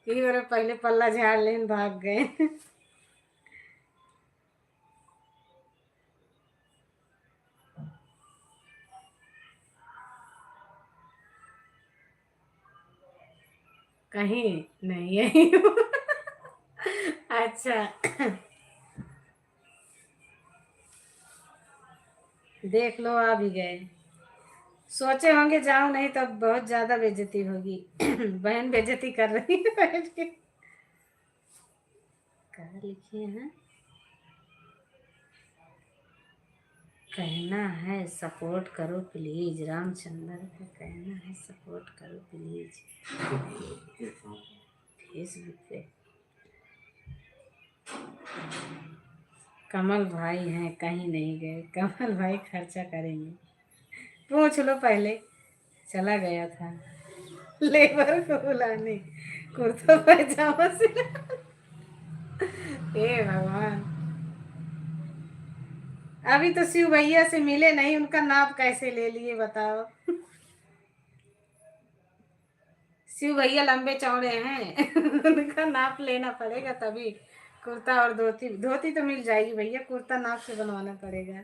यही बार पहले पल्ला झाड़ लेन भाग गए। कहीं नहीं यही हूँ। अच्छा, देख लो आ भी गए। सोचे होंगे जाऊं नहीं तो बहुत ज्यादा बेइज्जती होगी। बहन बेइज्जती कर रही है बैठ के। क्या लिखे हैं? कहना है सपोर्ट करो प्लीज, रामचंद्र को कहना है सपोर्ट करो प्लीज। फेसबुक पे कमल भाई हैं, कहीं नहीं गए। कमल भाई खर्चा करेंगे, पूछ लो पहले। चला गया था लेबर को बुलाने, कुर्ता पैजामा से। हे भगवान, अभी तो शिव भैया से मिले नहीं, उनका नाप कैसे ले लिए बताओ। शिव भैया लंबे चौड़े हैं। उनका नाप लेना पड़ेगा तभी। कुर्ता और धोती, धोती तो मिल जाएगी भैया, कुर्ता नाप से बनवाना पड़ेगा।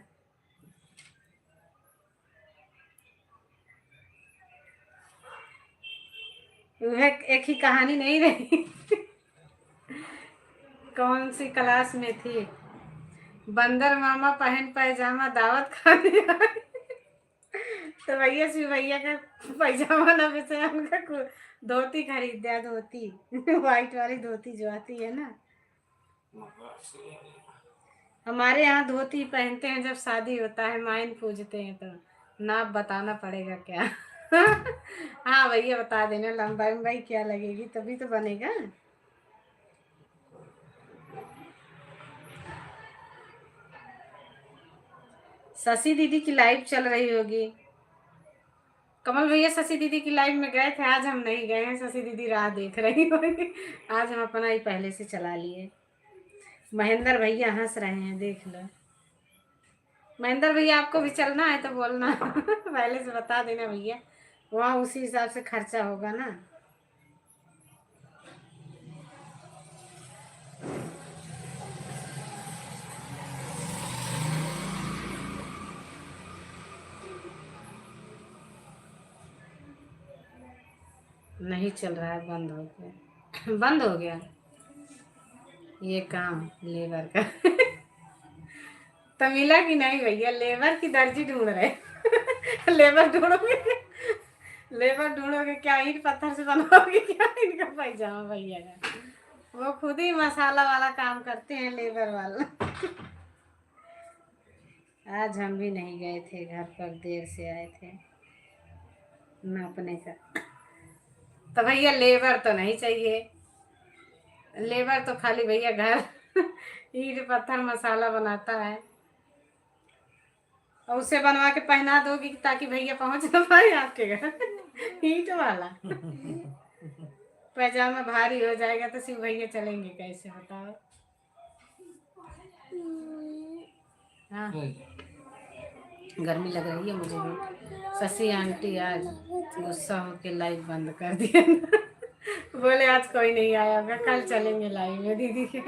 वह एक ही कहानी नहीं रही। कौन सी क्लास में थी? बंदर मामा पहन पैजामा दावत खाने आए। तो भैया शिव भैया का पैजामा ना बेचे, उनका धोती खरीद दिया, धोती। व्हाइट वाली धोती जो आती है ना। हमारे यहाँ धोती पहनते हैं जब शादी होता है, माइन पूजते हैं तो। नाप बताना पड़ेगा क्या? हाँ भैया बता देना, लंबाई उम्बाई क्या लगेगी तभी तो बनेगा। शशि दीदी की लाइव चल रही होगी। कमल भैया शशि दीदी की लाइव में गए थे, आज हम नहीं गए हैं, शशि दीदी राह देख रही होगी। आज हम अपना ही पहले से चला लिए। महेंद्र भैया हंस रहे हैं, देख लो। महेंद्र भैया आपको भी चलना है तो बोलना। पहले से बता देना भैया, वहाँ उसी हिसाब से खर्चा होगा ना। नहीं चल रहा है, बंद हो गया। बंद हो गया ये काम लेबर का। तो मिला कि नहीं भैया? लेबर की दर्जी ढूंढ रहे। लेबर ढूंढोगे? लेबर ढूंढोगे क्या? ईंट पत्थर से बनवाओगे क्या इनका पैजामा भैया का? वो खुद ही मसाला वाला काम करते हैं लेबर वाला। आज हम भी नहीं गए थे, घर पर देर से आए थे नापने का। तो भैया लेबर तो नहीं चाहिए, लेबर तो खाली भैया घर ईंट पत्थर मसाला बनाता है, और उसे बनवा के पहना दोगी ताकि भैया पहुंच ना पाए आपके घर। ईंट वाला पैजामा भारी हो जाएगा तो शिव भैया चलेंगे कैसे बताओ? हाँ गर्मी लग रही है मुझे भी। शशि आंटी आज गुस्सा होके लाइव बंद कर दिया। बोले आज कोई नहीं आया होगा, कल चलेंगे लाइव में दीदी के।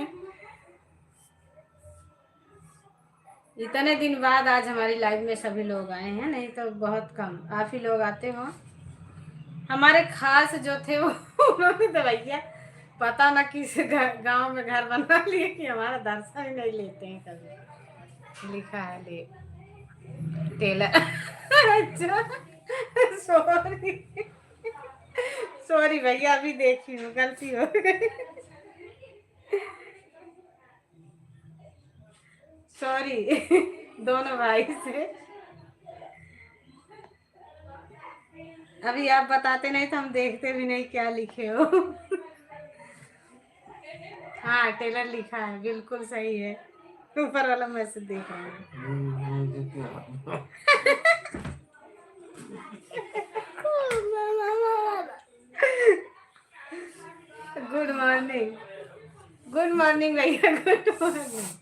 इतने दिन बाद आज हमारी लाइफ में सभी लोग आए हैं, नहीं तो बहुत कम आप ही लोग आते हो। हमारे खास जो थे वो उन्होंने तो भैया पता ना किस गांव में घर बना लिए कि हमारा दर्शन ही नहीं लेते हैं कभी। लिखा है ले टेलर। अच्छा सॉरी सॉरी भैया, अभी देखी हूँ, गलती हो गई। सॉरी दोनों भाई से। अभी आप बताते नहीं तो हम देखते भी नहीं क्या लिखे हो। हाँ टेलर लिखा है, बिल्कुल सही है। ऊपर वाला मैसेज देख रहा हूँ। गुड मॉर्निंग, गुड मॉर्निंग भैया, गुड मॉर्निंग।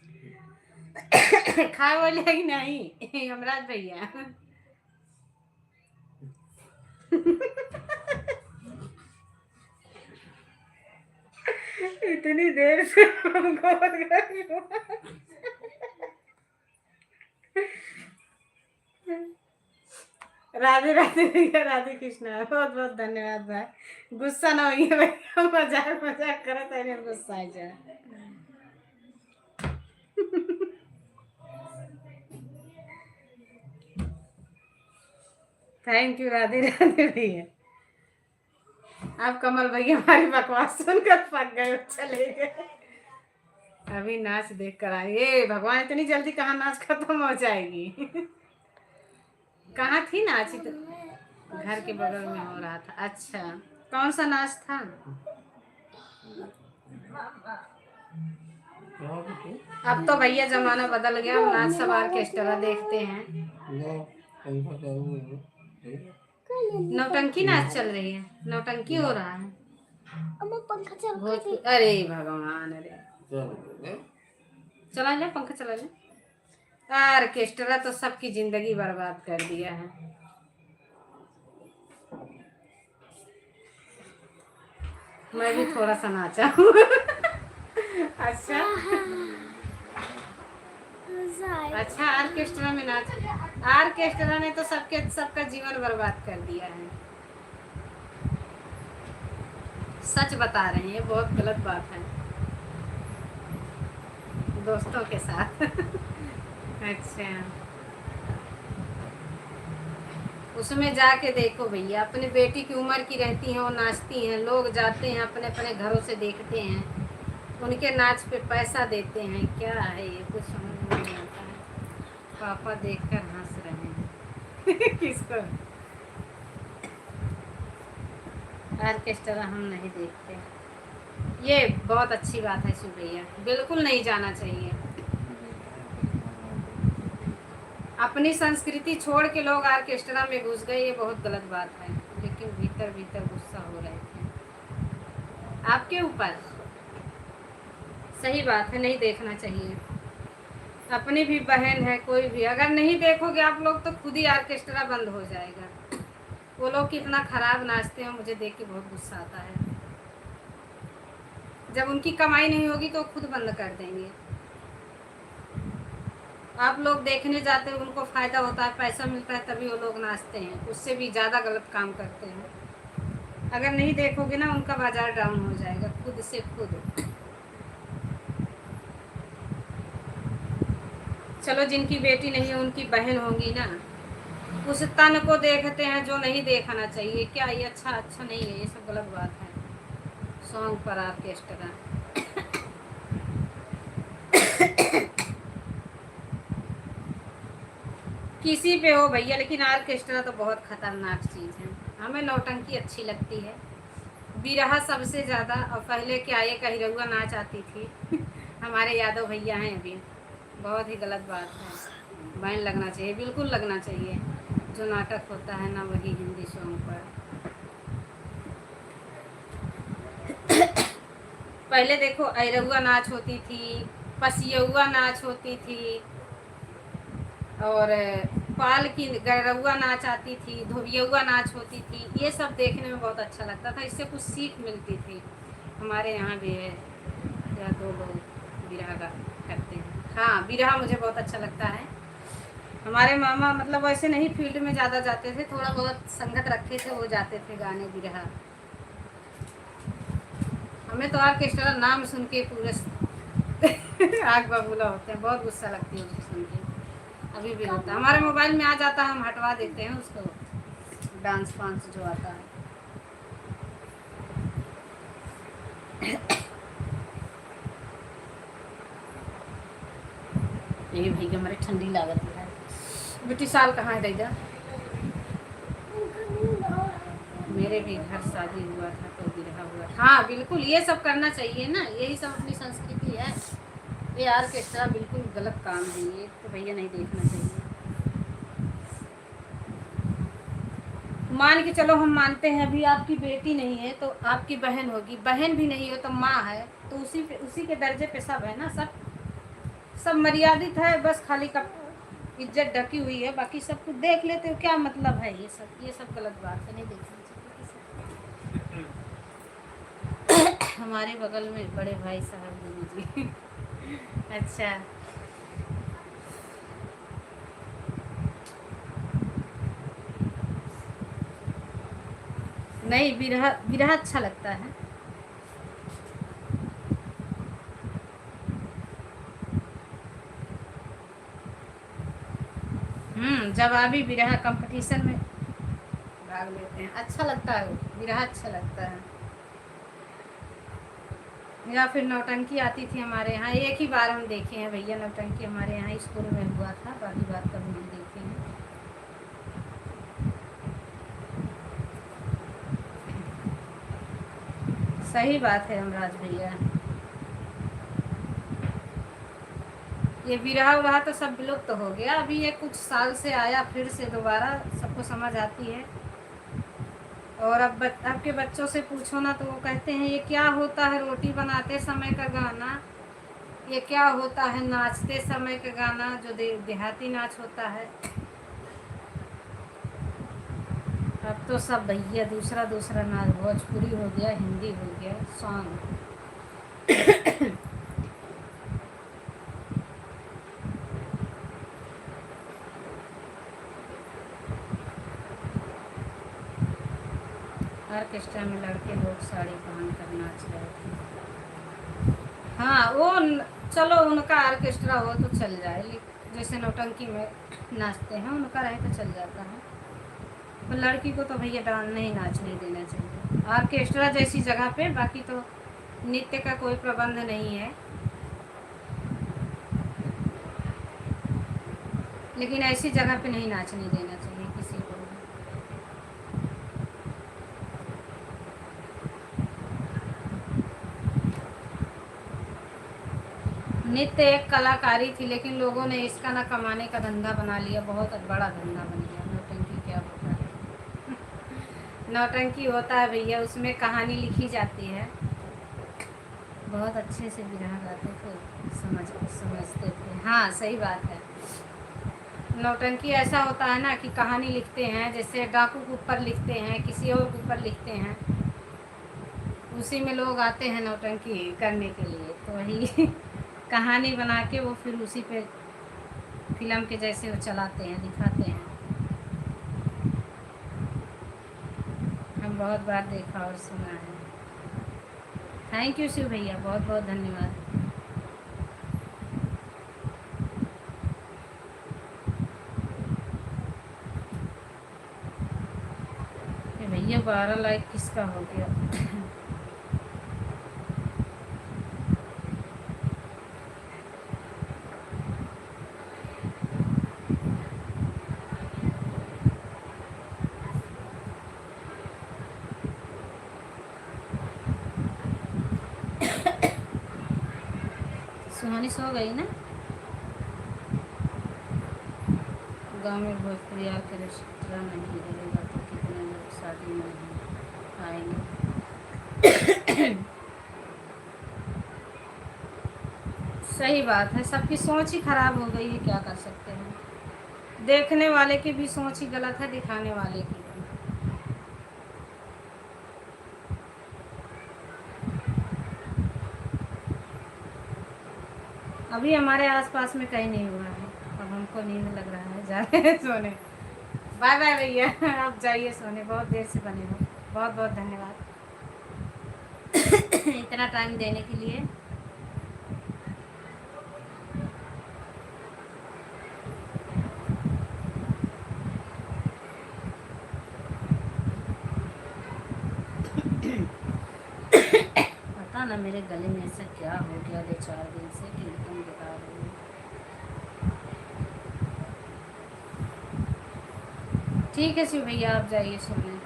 खा बोले कि नहीं यमराज भैया। इतनी देर से हमको राधे राधे भैया, राधे कृष्णा, बहुत बहुत धन्यवाद भाई। गुस्सा ना होइए भैया, मजाक मजाक करे तो गुस्सा आ जाए। थैंक यू राधे राधे भैया। आप कमल भैया हमारी बकवास सुनकर पक गए, चले गए। अभी नाच देख कर आए। ये भगवान, इतनी जल्दी कहाँ नाच खत्म हो जाएगी। कहाँ थी नाच? घर के बगल में हो रहा था। अच्छा कौन सा नाच था? अब तो भैया जमाना बदल गया, हम नाच सब ऑर्केस्ट्रा देखते हैं। नौटंकी नाच चल रही है, नौटंकी हो रहा है। पंखा चल, अरे भगवान, अरे चला ले पंखा, चला ले। ऑर्केस्ट्रा तो सबकी जिंदगी बर्बाद कर दिया है। मैं भी थोड़ा सा नाचा हूँ। अच्छा अच्छा, ऑर्केस्ट्रा में नाच, ऑर्केस्ट्रा ने तो सबका जीवन बर्बाद कर दिया है। सच बता रहे हैं, बहुत गलत बात है दोस्तों के साथ। अच्छा उसमें जाके देखो भैया, अपनी बेटी की उम्र की रहती हैं, वो नाचती हैं, लोग जाते हैं अपने अपने घरों से देखते हैं, उनके नाच पे पैसा देते हैं। क्या है ये, कुछ समझ में नहीं आता है। पापा देखकर हंस रहे हैं। किसको? ऑर्केस्ट्रा हम नहीं देखते। ये बहुत अच्छी बात है शिव भैया, बिल्कुल नहीं जाना चाहिए। अपनी संस्कृति छोड़ के लोग ऑर्केस्ट्रा में घुस गए, ये बहुत गलत बात है। लेकिन भीतर भीतर गुस्सा हो रहे थे आपके ऊपर। सही बात है, नहीं देखना चाहिए। अपनी भी बहन है, कोई भी अगर नहीं देखोगे आप लोग तो खुद ही ऑर्केस्ट्रा बंद हो जाएगा। वो लोग कितना खराब नाचते हैं, मुझे देख के बहुत गुस्सा आता है। जब उनकी कमाई नहीं होगी तो खुद बंद कर देंगे। आप लोग देखने जाते हैं, उनको फ़ायदा होता है, पैसा मिलता है, तभी वो लोग नाचते हैं। उससे भी ज़्यादा गलत काम करते हैं। अगर नहीं देखोगे ना, उनका बाजार डाउन हो जाएगा खुद से खुद। चलो जिनकी बेटी नहीं है, उनकी बहन होंगी ना, उस तन को देखते हैं जो नहीं देखना चाहिए। क्या ये अच्छा नहीं है, ये सब गलत बात है। सॉन्ग पर ऑर्केस्ट्रा किसी पे हो भैया, लेकिन ऑर्केस्ट्रा तो बहुत खतरनाक चीज़ है। हमें नौटंकी अच्छी लगती है, बिरहा सबसे ज़्यादा। और पहले क्या ये कहिरहुआ नाच आती थी। हमारे यादव भैया हैं अभी, बहुत ही गलत बात है। बैन लगना चाहिए, बिल्कुल लगना चाहिए। जो नाटक होता है ना, वही हिंदी सॉन्ग पर। पहले देखो अहिरहुआ नाच होती थी, पसियहुआ नाच होती थी, और पाल की गरहुआ नाच आती थी, धोबियहुआ नाच होती थी। ये सब देखने में बहुत अच्छा लगता था, इससे कुछ सीख मिलती थी। हमारे यहाँ भी है या 2 लोग बिरहा करते हैं। हाँ बिरहा मुझे बहुत अच्छा लगता है। हमारे मामा मतलब वैसे नहीं फील्ड में ज़्यादा जाते थे, थोड़ा बहुत संगत रखे थे, वो जाते थे गाने बिरहा। हमें तो ऑर्केस्ट्रा नाम सुन के पूरे आग बबूला होते हैं, बहुत गुस्सा लगती है उसको सुन के। अभी भी होता है, हमारे मोबाइल में आ जाता है, हम हटवा देते हैं उसको, डांस वांस जो आता है। ये भैया हमारे ठंडी लागत है। बेटी साल कहाँ है दैदा? मेरे भी घर शादी हुआ था तो बिरहा हुआ। हाँ बिल्कुल, ये सब करना चाहिए ना, यही सब अपनी संस्कृति है। ये ऑर्केस्ट्रा बिल्कुल गलत काम है, ये तो भैया नहीं देखना चाहिए। मान के चलो, हम मानते हैं अभी आपकी बेटी नहीं है तो आपकी बहन होगी, बहन भी नहीं हो तो माँ है, तो उसी के दर्जे पे सब है ना, सब मर्यादित है, बस खाली का इज्जत ढकी हुई है, बाकी सब कुछ देख लेते हो, क्या मतलब है ये सब गलत बात है, नहीं देखना चाहिए। हमारे बगल में बड़े भाई साहब गुरु जी। अच्छा, नहीं बिरहा बिरहा अच्छा लगता है। जब अभी बिरहा कंपटीशन में भाग लेते हैं, अच्छा लगता है, बिरहा अच्छा लगता है। या फिर नौटंकी आती थी हमारे यहाँ, एक ही बार हम देखे हैं भैया नौटंकी, हमारे यहाँ स्कूल में हुआ था, बाकी बात कभी नहीं देखे हैं। सही बात है हमराज भैया, ये बिरहा उरहा तो सब विलुप्त तो हो गया, अभी ये कुछ साल से आया फिर से दोबारा, सबको समझ आती है। और अब के बच्चों से पूछो ना तो वो कहते हैं ये क्या होता है रोटी बनाते समय का गाना, ये क्या होता है नाचते समय का गाना, जो देहाती नाच होता है। अब तो सब भैया दूसरा दूसरा नाच, भोजपुरी हो गया, हिंदी हो गया, सॉन्ग। ऑर्केस्ट्रा में लड़के लोग साड़ी पहन कर नाच रहे थे। हाँ वो चलो उनका ऑर्केस्ट्रा हो तो चल जाए, जैसे नौटंकी में नाचते हैं उनका रहे तो चल जाता है, पर लड़की को तो भैया डांस नहीं नाचने देना चाहिए ऑर्केस्ट्रा जैसी जगह पे, बाकी तो नृत्य का कोई प्रबंध नहीं है, लेकिन ऐसी जगह पे नहीं नाचने देना चाहिए किसी को। नृत्य एक कलाकारी थी, लेकिन लोगों ने इसका ना कमाने का धंधा बना लिया, बहुत बड़ा धंधा बन गया। नौटंकी क्या होता है? नौटंकी होता है भैया, उसमें कहानी लिखी जाती है, बहुत अच्छे से बिरहा गाते थे, समझते थे। हाँ सही बात है, नौटंकी ऐसा होता है ना कि कहानी लिखते हैं, जैसे डाकू के ऊपर लिखते हैं, किसी और के ऊपर लिखते हैं, उसी में लोग आते हैं नौटंकी करने के लिए, तो वही कहानी बना के वो फिर उसी पे फिल्म के जैसे वो चलाते हैं, दिखाते हैं। हम बहुत बार देखा और सुना है। थैंक यू शिव भैया, बहुत बहुत धन्यवाद। भैया 12 लाइक किसका हो गया? सुहानी सो गई ना? गांव में भोजपुरी ऑर्केस्ट्रा नहीं रहेगा तो कितने लोग शादी में नहीं आएंगे। सही बात है, सबकी सोच ही खराब हो गई है, क्या कर सकते हैं। देखने वाले की भी सोच ही गलत है, दिखाने वाले की भी। अभी हमारे आसपास में कहीं नहीं हुआ है, अब हम हमको नींद लग रहा है, जा रहे हैं सोने। बाय बाय भैया, आप जाइए सोने, बहुत देर से बने हो। बहुत बहुत धन्यवाद इतना टाइम देने के लिए। पता ना मेरे गले में ऐसा क्या हो गया 2-4 दिन से कि एकदम बता रही हूँ। ठीक है शिव भैया, आप जाइए सोने।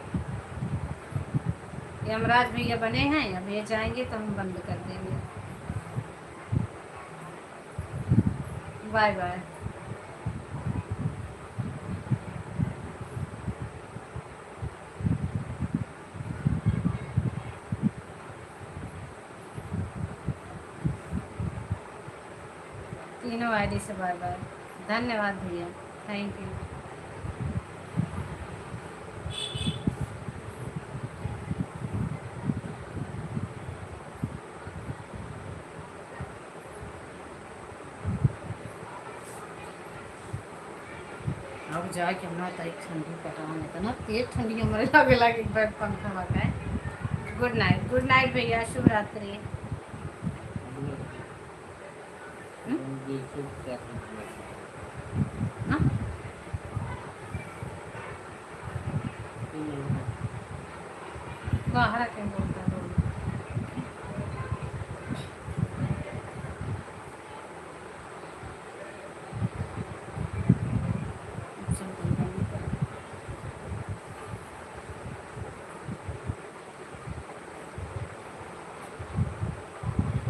यमराज भैया बने हैं, अब ये जाएंगे तो हम बंद कर देंगे। Bye bye. तीनों आईडी से बाय बाय। धन्यवाद भैया, थैंक यू। अब जाके अपना तारीख ठंडी पटाने तो ना तेज ठंडी हमारे लगे लगे बैठ पंखा लगाए। गुड नाइट, गुड नाइट भैया, शुभ रात्रि। देखो क्या करना है। हाँ? बाहर रखेंगे।